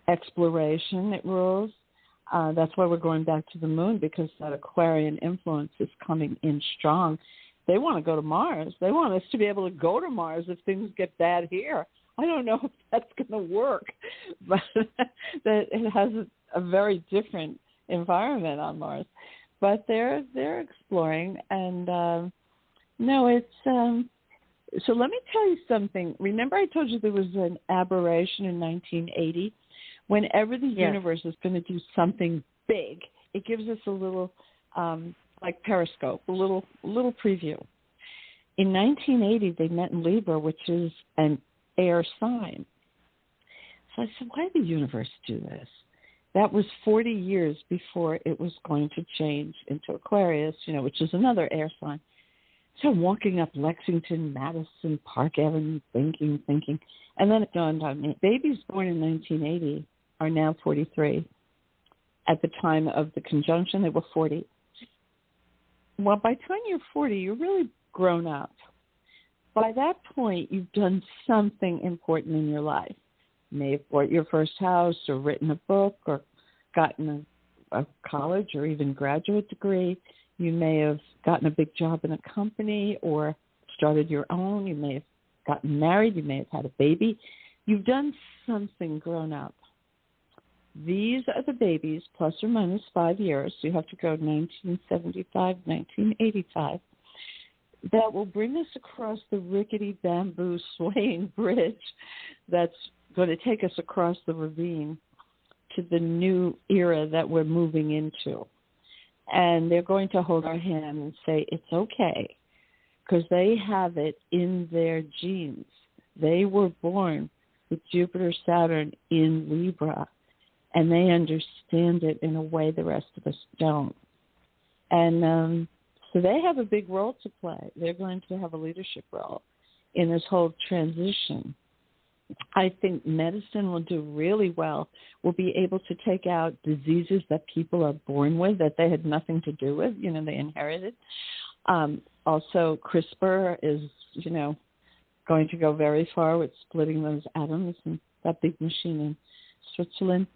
exploration it rules. That's why we're going back to the moon, because that Aquarian influence is coming in strong. They want to go to Mars. They want us to be able to go to Mars if things get bad here. I don't know if that's going to work, but that it has a very different environment on Mars. But they're exploring, and so let me tell you something. Remember I told you there was an aberration in 1980? Whenever the universe is going to do something big, it gives us a little, like Periscope, a little preview. In 1980, they met in Libra, which is an air sign. So I said, why did the universe do this? That was 40 years before it was going to change into Aquarius, which is another air sign. So I'm walking up Lexington, Madison, Park Avenue, thinking. And then it dawned on me, babies born in 1980 are now 43. At the time of the conjunction, they were 40. Well, by the time you're 40, you're really grown up. By that point, you've done something important in your life. You may have bought your first house or written a book or gotten a college or even graduate degree. You may have gotten a big job in a company or started your own. You may have gotten married. You may have had a baby. You've done something grown up. These are the babies, plus or minus 5 years. You have to go 1975, 1985. That will bring us across the rickety bamboo swaying bridge that's going to take us across the ravine to the new era that we're moving into. And they're going to hold our hand and say, it's okay, because they have it in their genes. They were born with Jupiter, Saturn in Libra. and they understand it in a way the rest of us don't. And so they have a big role to play. They're going to have a leadership role in this whole transition. I think medicine will do really well. We'll be able to take out diseases that people are born with that they had nothing to do with, they inherited. Also, CRISPR is, going to go very far with splitting those atoms, and that big machine in Switzerland.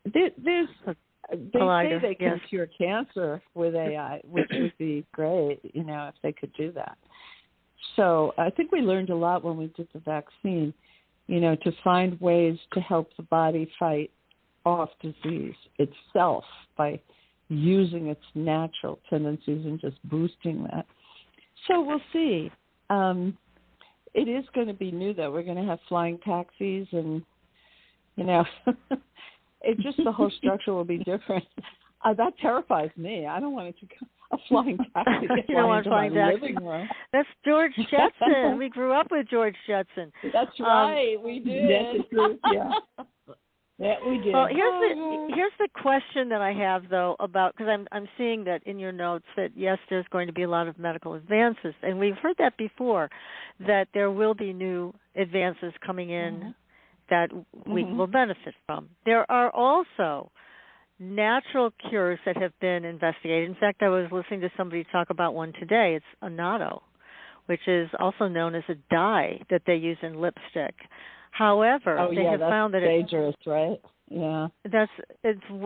They say they can cure cancer with AI, which would be great, if they could do that. So I think we learned a lot when we did the vaccine, to find ways to help the body fight off disease itself by using its natural tendencies and just boosting that. So we'll see. It is going to be new, though. We're going to have flying taxis and, it's just the whole structure will be different. That terrifies me. I don't want it to go a flying taxi. You don't want flying taxi. That's George Jetson. We grew up with George Jetson. That's right. We did. That's true. Yeah. That we did. Well, here's the question that I have though about, because I'm seeing that in your notes that yes, there's going to be a lot of medical advances, and we've heard that before, that there will be new advances coming in that we will benefit from. There are also natural cures that have been investigated. In fact, I was listening to somebody talk about one today. It's annatto, which is also known as a dye that they use in lipstick. However, they have found that it's dangerous, right? Yeah.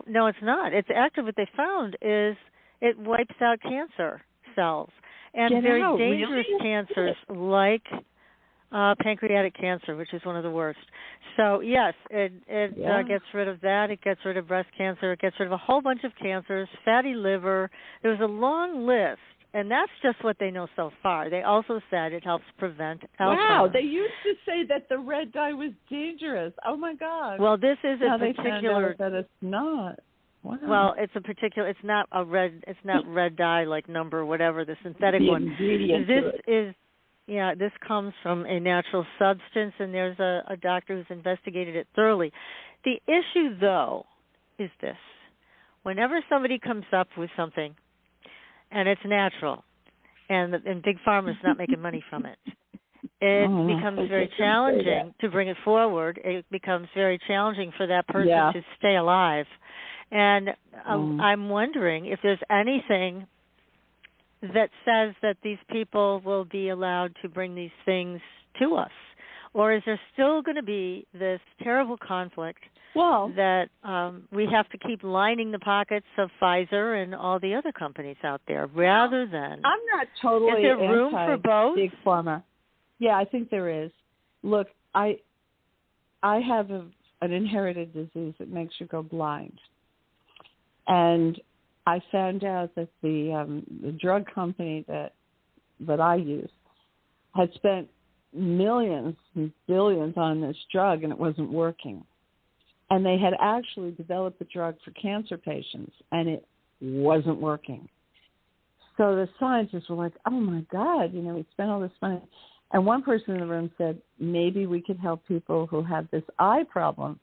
No, it's not. It's active. What they found is it wipes out cancer cells and very dangerous cancers like pancreatic cancer, which is one of the worst. So yes, it gets rid of that. It gets rid of breast cancer. It gets rid of a whole bunch of cancers, fatty liver. There's a long list. And that's just what they know so far. They also said it helps prevent Alzheimer's. Wow, they used to say that the red dye was dangerous. Oh my God. Well, this is now a particular that it's not. Wow. Well, it's not red dye like number whatever the synthetic one. This comes from a natural substance, and there's a doctor who's investigated it thoroughly. The issue though is this. Whenever somebody comes up with something and it's natural, and Big Pharma's not making money from it, it becomes very challenging to bring it forward. It becomes very challenging for that person to stay alive. And I'm wondering if there's anything that says that these people will be allowed to bring these things to us, or is there still going to be this terrible conflict that we have to keep lining the pockets of Pfizer and all the other companies out there rather than... I'm not totally Is there room for both? Big Pharma. Yeah, I think there is. Look, I have an inherited disease that makes you go blind. And I found out that the drug company that I use had spent millions and billions on this drug, and it wasn't working. And they had actually developed the drug for cancer patients, and it wasn't working. So the scientists were like, oh, my God, we spent all this money. And one person in the room said, maybe we could help people who have this eye problem.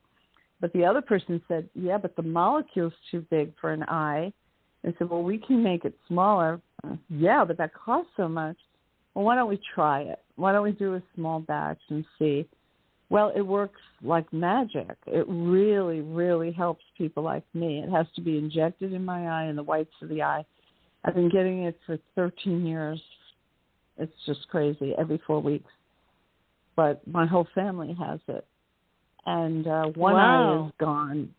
But the other person said, yeah, but the molecule's too big for an eye. They said, well, we can make it smaller. Yeah, but that costs so much. Well, why don't we try it? Why don't we do a small batch and see? Well, it works like magic. It really, really helps people like me. It has to be injected in my eye, in the whites of the eye. I've been getting it for 13 years. It's just crazy, every 4 weeks. But my whole family has it. And one eye is gone.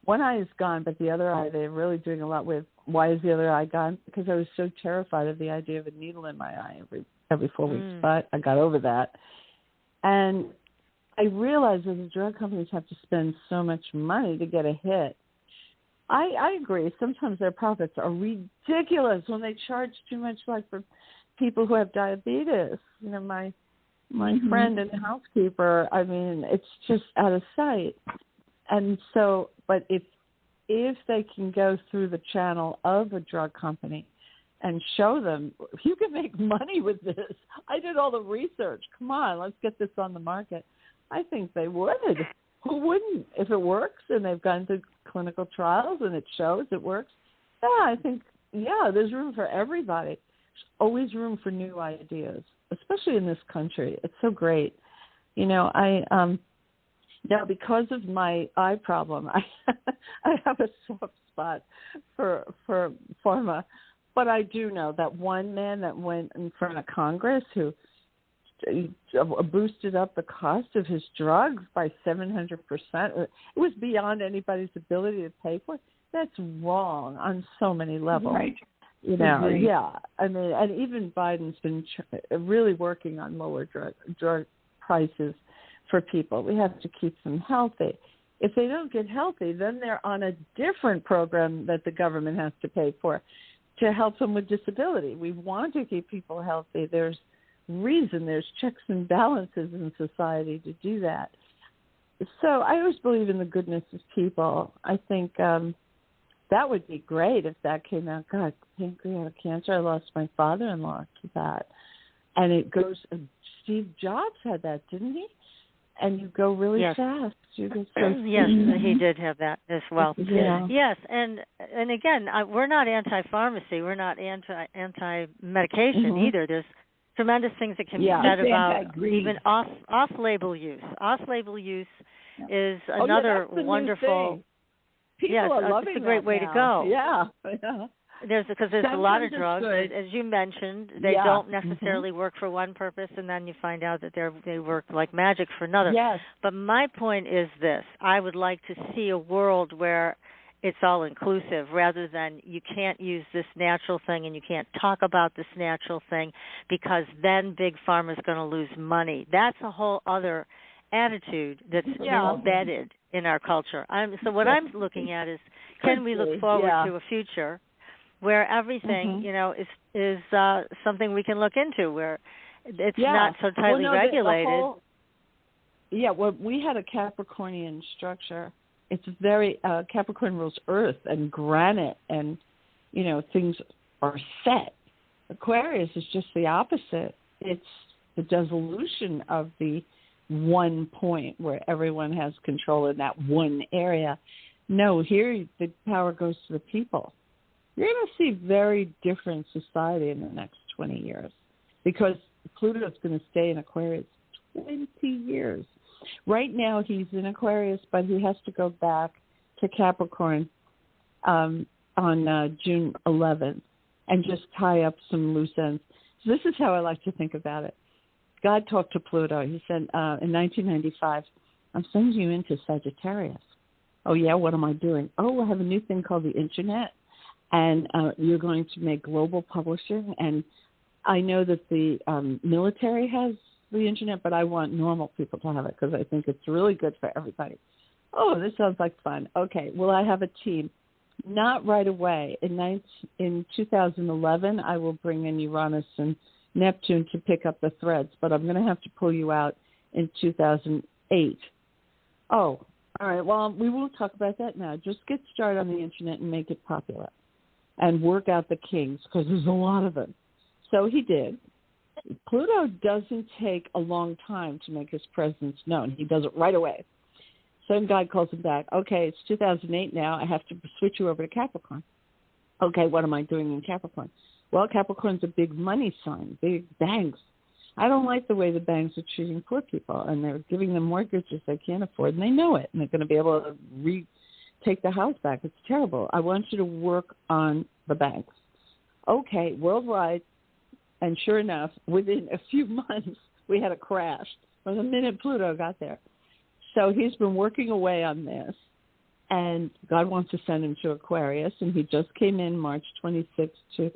One eye is gone, but the other eye they're really doing a lot with. Why is the other eye gone? Because I was so terrified of the idea of a needle in my eye every 4 weeks. But I got over that. And I realized that the drug companies have to spend so much money to get a hit. I agree. Sometimes their profits are ridiculous when they charge too much, like for people who have diabetes. My friend and housekeeper, I mean, it's just out of sight. And so, but if they can go through the channel of a drug company and show them, you can make money with this. I did all the research. Come on, let's get this on the market. I think they would. who wouldn't? If it works and they've gone through clinical trials and it shows it works, yeah, I think, there's room for everybody. There's always room for new ideas, especially in this country. It's so great. Now, because of my eye problem, I have a soft spot for pharma. But I do know that one man that went in front of Congress who boosted up the cost of his drugs by 700%. It was beyond anybody's ability to pay for it. That's wrong on so many levels. Right. Yeah. I mean, and even Biden's been really working on lower drug prices for people. We have to keep them healthy. If they don't get healthy, then they're on a different program that the government has to pay for to help them with disability. We want to keep people healthy. There's checks and balances in society to do that. So I always believe in the goodness of people. I think that would be great if that came out. God, pancreatic cancer. I lost my father-in-law to that. And it goes, Steve Jobs had that, didn't he? And you go really fast. You go so yes, he did have that as well. Yeah. Yes, and again, we're not anti-pharmacy. We're not anti-medication either. There's tremendous things that can be said about even off-label use. Off-label use is another wonderful. People are loving it's a great way now. to go. Yeah. There's a lot of drugs, as you mentioned, they don't necessarily work for one purpose, and then you find out that they work like magic for another. Yes. But my point is this: I would like to see a world where it's all inclusive, rather than you can't use this natural thing and you can't talk about this natural thing because then Big Pharma is going to lose money. That's a whole other attitude that's embedded in our culture. So what I'm looking at is, can we look forward to a future where everything, is something we can look into, where it's not so tightly regulated. We had a Capricornian structure. It's very, Capricorn rules earth and granite and, things are set. Aquarius is just the opposite. It's the dissolution of the one point where everyone has control in that one area. No, here the power goes to the people. You're going to see very different society in the next 20 years because Pluto's going to stay in Aquarius 20 years. Right now he's in Aquarius, but he has to go back to Capricorn on June 11th and just tie up some loose ends. So this is how I like to think about it. God talked to Pluto. He said in 1995, I'm sending you into Sagittarius. Oh, yeah, what am I doing? Oh, I have a new thing called the Internet. And you're going to make global publishing. And I know that the military has the Internet, but I want normal people to have it because I think it's really good for everybody. Oh, this sounds like fun. Okay, well, I have a team. Not right away. In 2011, I will bring in Uranus and Neptune to pick up the threads, but I'm going to have to pull you out in 2008. Oh, all right. Well, we won't talk about that now. Just get started on the Internet and make it popular. And work out the kinks, because there's a lot of them. So he did. Pluto doesn't take a long time to make his presence known. He does it right away. Some guy calls him back. Okay, it's 2008 now. I have to switch you over to Capricorn. Okay, what am I doing in Capricorn? Well, Capricorn's a big money sign, big banks. I don't like the way the banks are treating poor people, and they're giving them mortgages they can't afford, and they know it, and they're going to be able to take the house back. It's terrible. I want you to work on the banks. Okay, worldwide, and sure enough, within a few months, we had a crash from the minute Pluto got there. So he's been working away on this, and God wants to send him to Aquarius, and he just came in March 26th to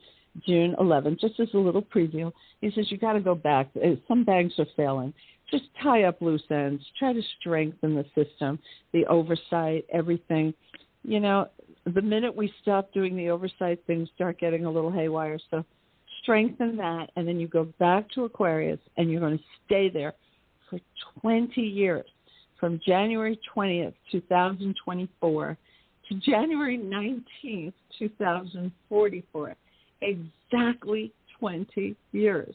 June 11th, just as a little preview. He says, you got to go back. Some banks are failing. Just tie up loose ends. Try to strengthen the system, the oversight, everything. The minute we stop doing the oversight, things start getting a little haywire. So strengthen that, and then you go back to Aquarius, and you're going to stay there for 20 years, from January 20th, 2024 to January 19th, 2044. Exactly 20 years.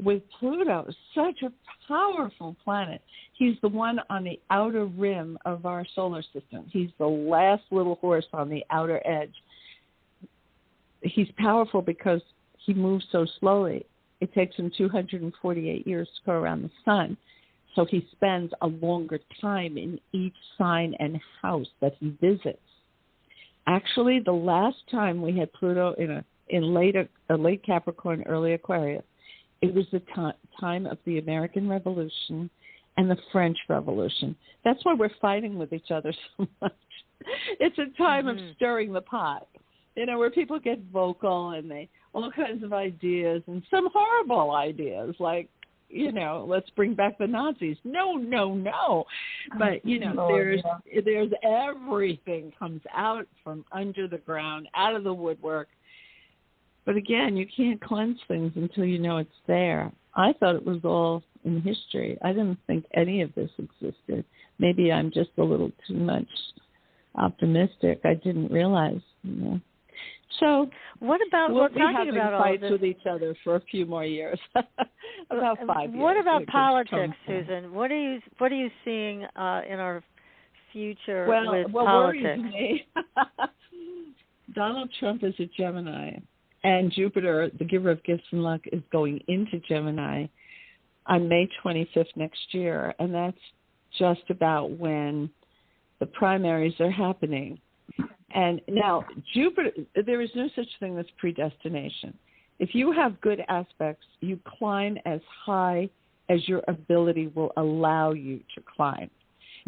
with Pluto, such a powerful planet. He's the one on the outer rim of our solar system. He's the last little horse on the outer edge. He's powerful because he moves so slowly. It takes him 248 years to go around the sun. So he spends a longer time in each sign and house that he visits. Actually, the last time we had Pluto in late Capricorn, early Aquarius, it was the time of the American Revolution and the French Revolution. That's why we're fighting with each other so much. It's a time of stirring the pot, where people get vocal and they all kinds of ideas, and some horrible ideas like, let's bring back the Nazis. No. But, there's everything comes out from under the ground, out of the woodwork. But again, you can't cleanse things until you know it's there. I thought it was all in history. I didn't think any of this existed. Maybe I'm just a little too much optimistic. I didn't realize, So what about we'll be talking having about fights all this with each other for a few more years, about 5 years. What about politics, Susan? What are you seeing in our future with what politics? Worries me, Donald Trump is a Gemini, and Jupiter, the giver of gifts and luck, is going into Gemini on May 25th next year, and that's just about when the primaries are happening. And now, Jupiter, there is no such thing as predestination. If you have good aspects, you climb as high as your ability will allow you to climb.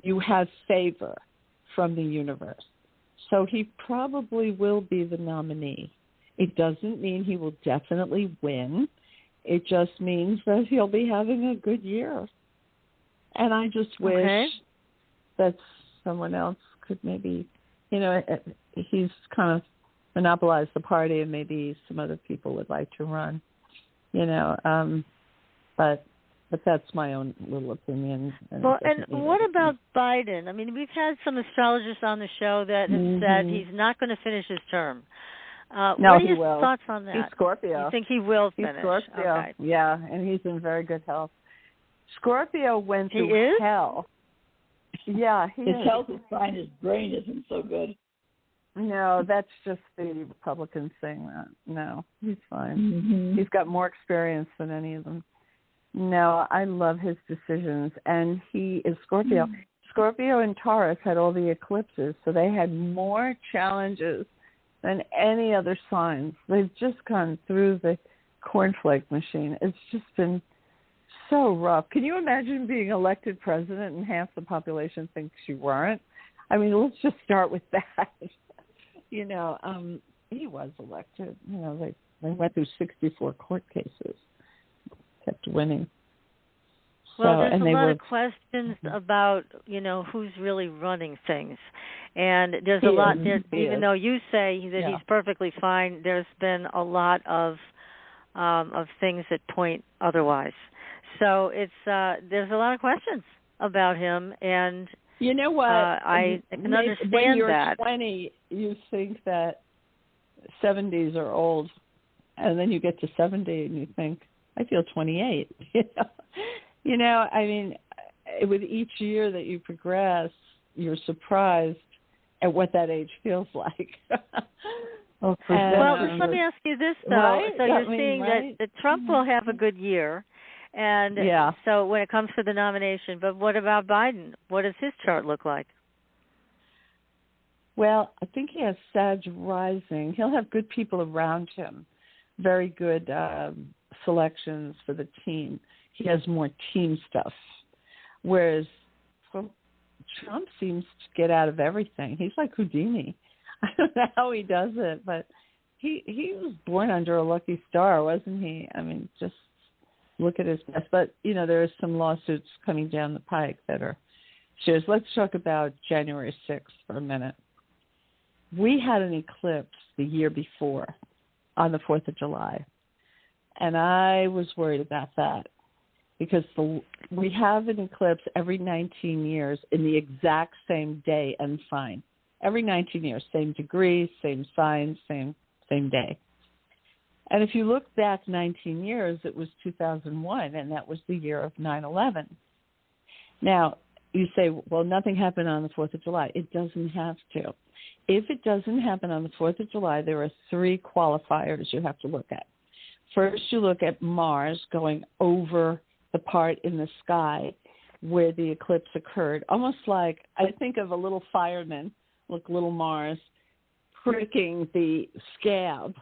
You have favor from the universe. So he probably will be the nominee. It doesn't mean he will definitely win. It just means that he'll be having a good year. And I just wish that someone else could maybe, he's kind of monopolized the party, and maybe some other people would like to run, but that's my own little opinion. And what about Biden? I mean, we've had some astrologers on the show that have said he's not going to finish his term. No, what are he your will. thoughts on that? He's Scorpio. You think he will finish? He's Scorpio. Okay. Yeah, and he's in very good health. Scorpio went through hell. Yeah, his health is fine. His brain isn't so good. No, that's just the Republicans saying that. No, he's fine. He's got more experience than any of them. No, I love his decisions, and he is Scorpio. Scorpio and Taurus had all the eclipses, so they had more challenges than any other signs. They've just gone through the cornflake machine. It's just been so rough. Can you imagine being elected president and half the population thinks you weren't? I mean, let's just start with that. He was elected. They went through 64 court cases, kept winning. Well, there's a lot of questions about, who's really running things. And there's a lot, even though you say that he's perfectly fine, there's been a lot of things that point otherwise. So there's a lot of questions about him, and you know what? I can understand that. When you're 20, you think that 70s are old, and then you get to 70 and you think, I feel 28. I mean, with each year that you progress, you're surprised at what that age feels like. Well, let me ask you this, though. Right? So you're seeing that Trump will have a good year, and so when it comes to the nomination, but what about Biden? What does his chart look like? Well, I think he has Sag rising. He'll have good people around him, very good selections for the team. He has more team stuff, whereas Trump seems to get out of everything. He's like Houdini. I don't know how he does it, but he was born under a lucky star, wasn't he? I mean, just look at his mess. But, there are some lawsuits coming down the pike that are serious. Let's talk about January 6th for a minute. We had an eclipse the year before on the 4th of July, and I was worried about that because we have an eclipse every 19 years in the exact same day and sign. Every 19 years, same degree, same sign, same day. And if you look back 19 years, it was 2001, and that was the year of 9/11. Now, you say, well, nothing happened on the 4th of July. It doesn't have to. If it doesn't happen on the 4th of July, there are 3 qualifiers you have to look at. First, you look at Mars going over the part in the sky where the eclipse occurred, almost like I think of a little fireman, like little Mars, pricking the scab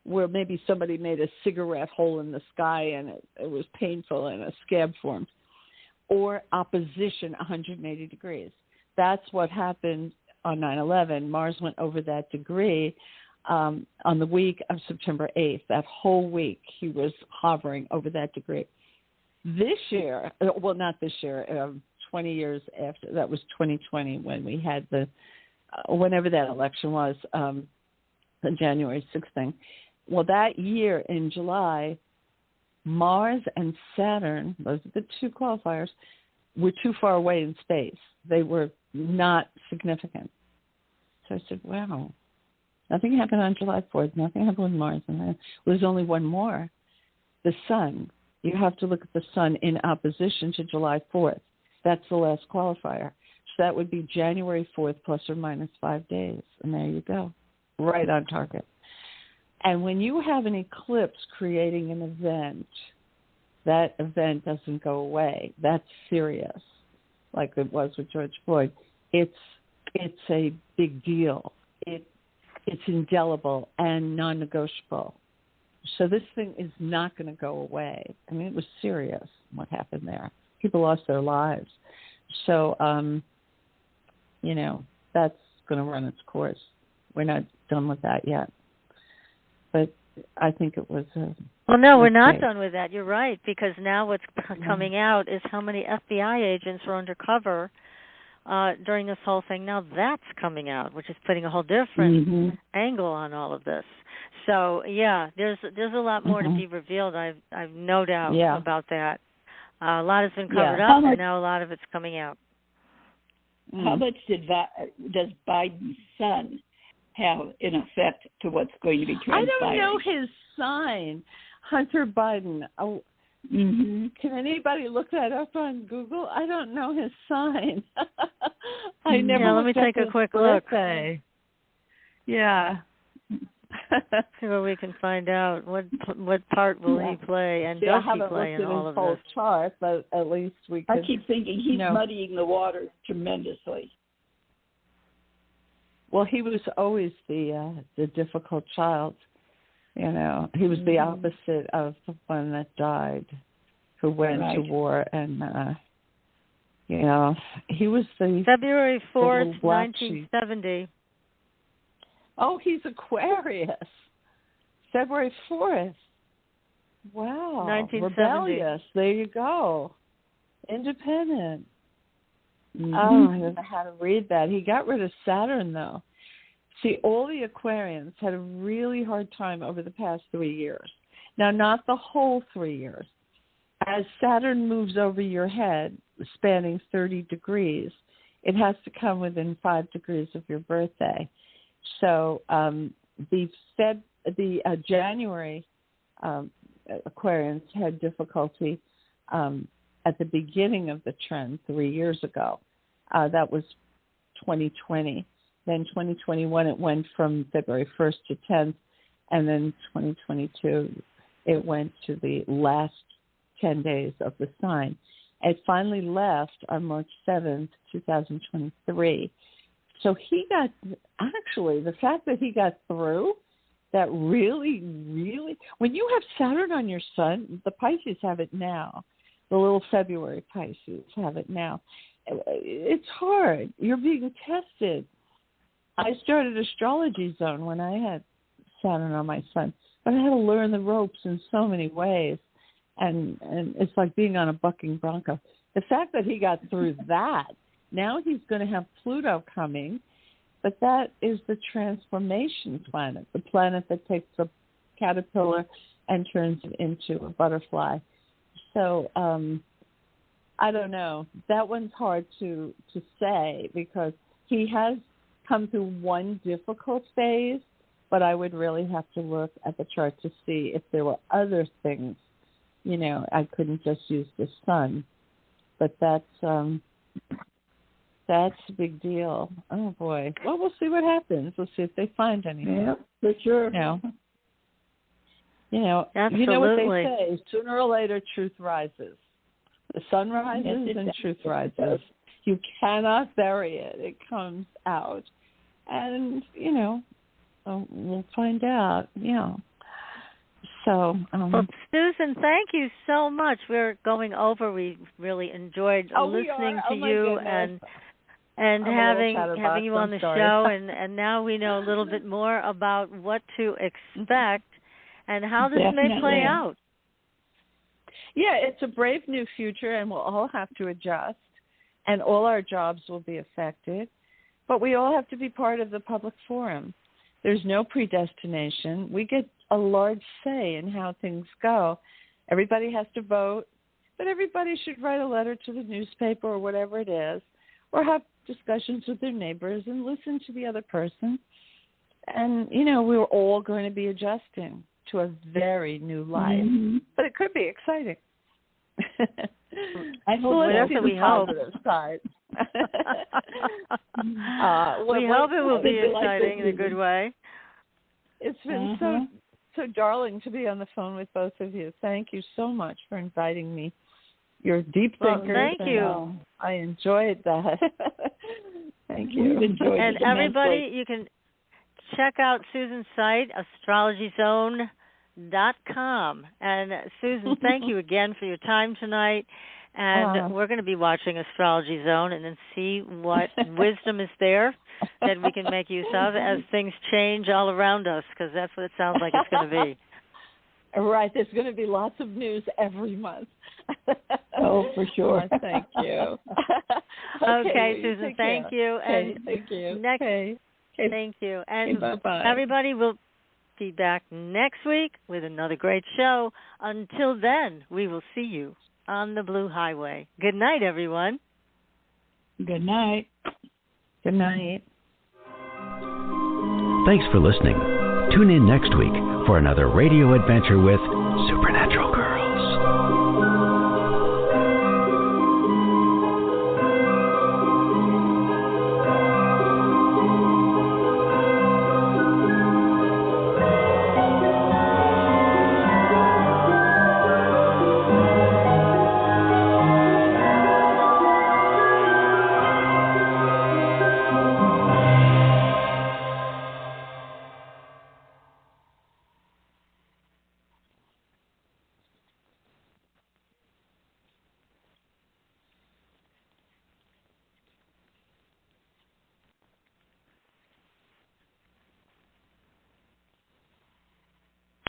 where maybe somebody made a cigarette hole in the sky and it was painful and a scab formed, or opposition 180 degrees. That's what happened on 9/11. Mars went over that degree on the week of September 8th. That whole week he was hovering over that degree. This year, well, not this year, 20 years after, that was 2020 when we had whenever that election was, the January 6th thing. Well, that year in July, Mars and Saturn, those are the 2 qualifiers, were too far away in space. They were not significant. So I said, wow, nothing happened on July 4th. Nothing happened with Mars. And there was only one more, the Sun. You have to look at the Sun in opposition to July 4th. That's the last qualifier. So that would be January 4th plus or minus 5 days. And there you go, right on target. And when you have an eclipse creating an event, that event doesn't go away. That's serious, like it was with George Floyd. It's a big deal. It's indelible and non-negotiable. So this thing is not going to go away. I mean, it was serious what happened there. People lost their lives. So, that's going to run its course. We're not done with that yet. But I think it was well, no, we're not done with that. You're right, because now what's coming out is how many FBI agents were undercover during this whole thing. Now that's coming out, which is putting a whole different angle on all of this. So, yeah, there's a lot more to be revealed. I've no doubt about that. A lot has been covered up, and now a lot of it's coming out. How much does Biden's son have in effect to what's going to be transpiring? I don't know his sign, Hunter Biden. Oh, can anybody look that up on Google? I don't know his sign. I never. Let me take a quick birthday. Look. Yeah. See what we can find out. What part will he play, and does he play in all of this? I haven't looked at his whole chart, but at least we could. I keep thinking he's muddying the waters tremendously. Well, he was always the difficult child. He was the opposite of the one that died, who went to war, and he was the February 4th, 1970. Oh, he's Aquarius. February 4th. Wow. 1970. Rebellious. There you go. Independent. Oh, I don't know how to read that. He got rid of Saturn, though. See, all the Aquarians had a really hard time over the past 3 years. Now, not the whole 3 years. As Saturn moves over your head, spanning 30 degrees, it has to come within 5 degrees of your birthday. So the January Aquarians had difficulty at the beginning of the trend 3 years ago. That was 2020. Then 2021, it went from February 1st to 10th. And then 2022, it went to the last 10 days of the sign. It finally left on March 7th, 2023. So he got, actually, the fact that he got through, that really, when you have Saturn on your sun, the Pisces have it now. The little February Pisces have it now. It's hard. You're being tested. I started Astrology Zone when I had Saturn on my sun, but I had to learn the ropes in so many ways, and it's like being on a bucking bronco. The fact that he got through that, now he's going to have Pluto coming, but that is the transformation planet, the planet that takes a caterpillar and turns it into a butterfly. So I don't know. That one's hard to say because he has come through one difficult phase, but I would really have to look at the chart to see if there were other things. I couldn't just use the sun, but that's a big deal. Oh boy. Well, we'll see what happens. We'll see if they find anything. Yeah, for sure. Absolutely. You know what they say, sooner or later truth rises. The sun rises and truth rises. You cannot bury it. It comes out. And, we'll find out. Yeah. So, well, Susan, thank you so much. We're going over. We really enjoyed listening to you and having you on the show. And now we know a little bit more about what to expect and how this may play out. Yeah, it's a brave new future, and we'll all have to adjust, and all our jobs will be affected. But we all have to be part of the public forum. There's no predestination. We get a large say in how things go. Everybody has to vote, but everybody should write a letter to the newspaper or whatever it is, or have discussions with their neighbors and listen to the other person. And, we're all going to be adjusting to a very new life. Mm-hmm. But it could be exciting. I hope that's what we hope. Side. We hope it will be exciting in a good way. It's been so darling to be on the phone with both of you. Thank you so much for inviting me. You're deep thinkers. Well, thank you. I enjoyed that. Thank you. And everybody, you can check out Susan's site, astrologyzone.com. And Susan, thank you again for your time tonight. And we're going to be watching Astrology Zone and then see what wisdom is there that we can make use of as things change all around us, because that's what it sounds like it's going to be. Right. There's going to be lots of news every month. Oh, for sure. Thank you. Okay, Susan, thank you. And thank you. Next, thank you. And bye-bye. Everybody will be back next week with another great show. Until then, we will see you on the Blue Highway. Good night, everyone. Good night. Good night. Thanks for listening. Tune in next week for another radio adventure with Supernatural Girls.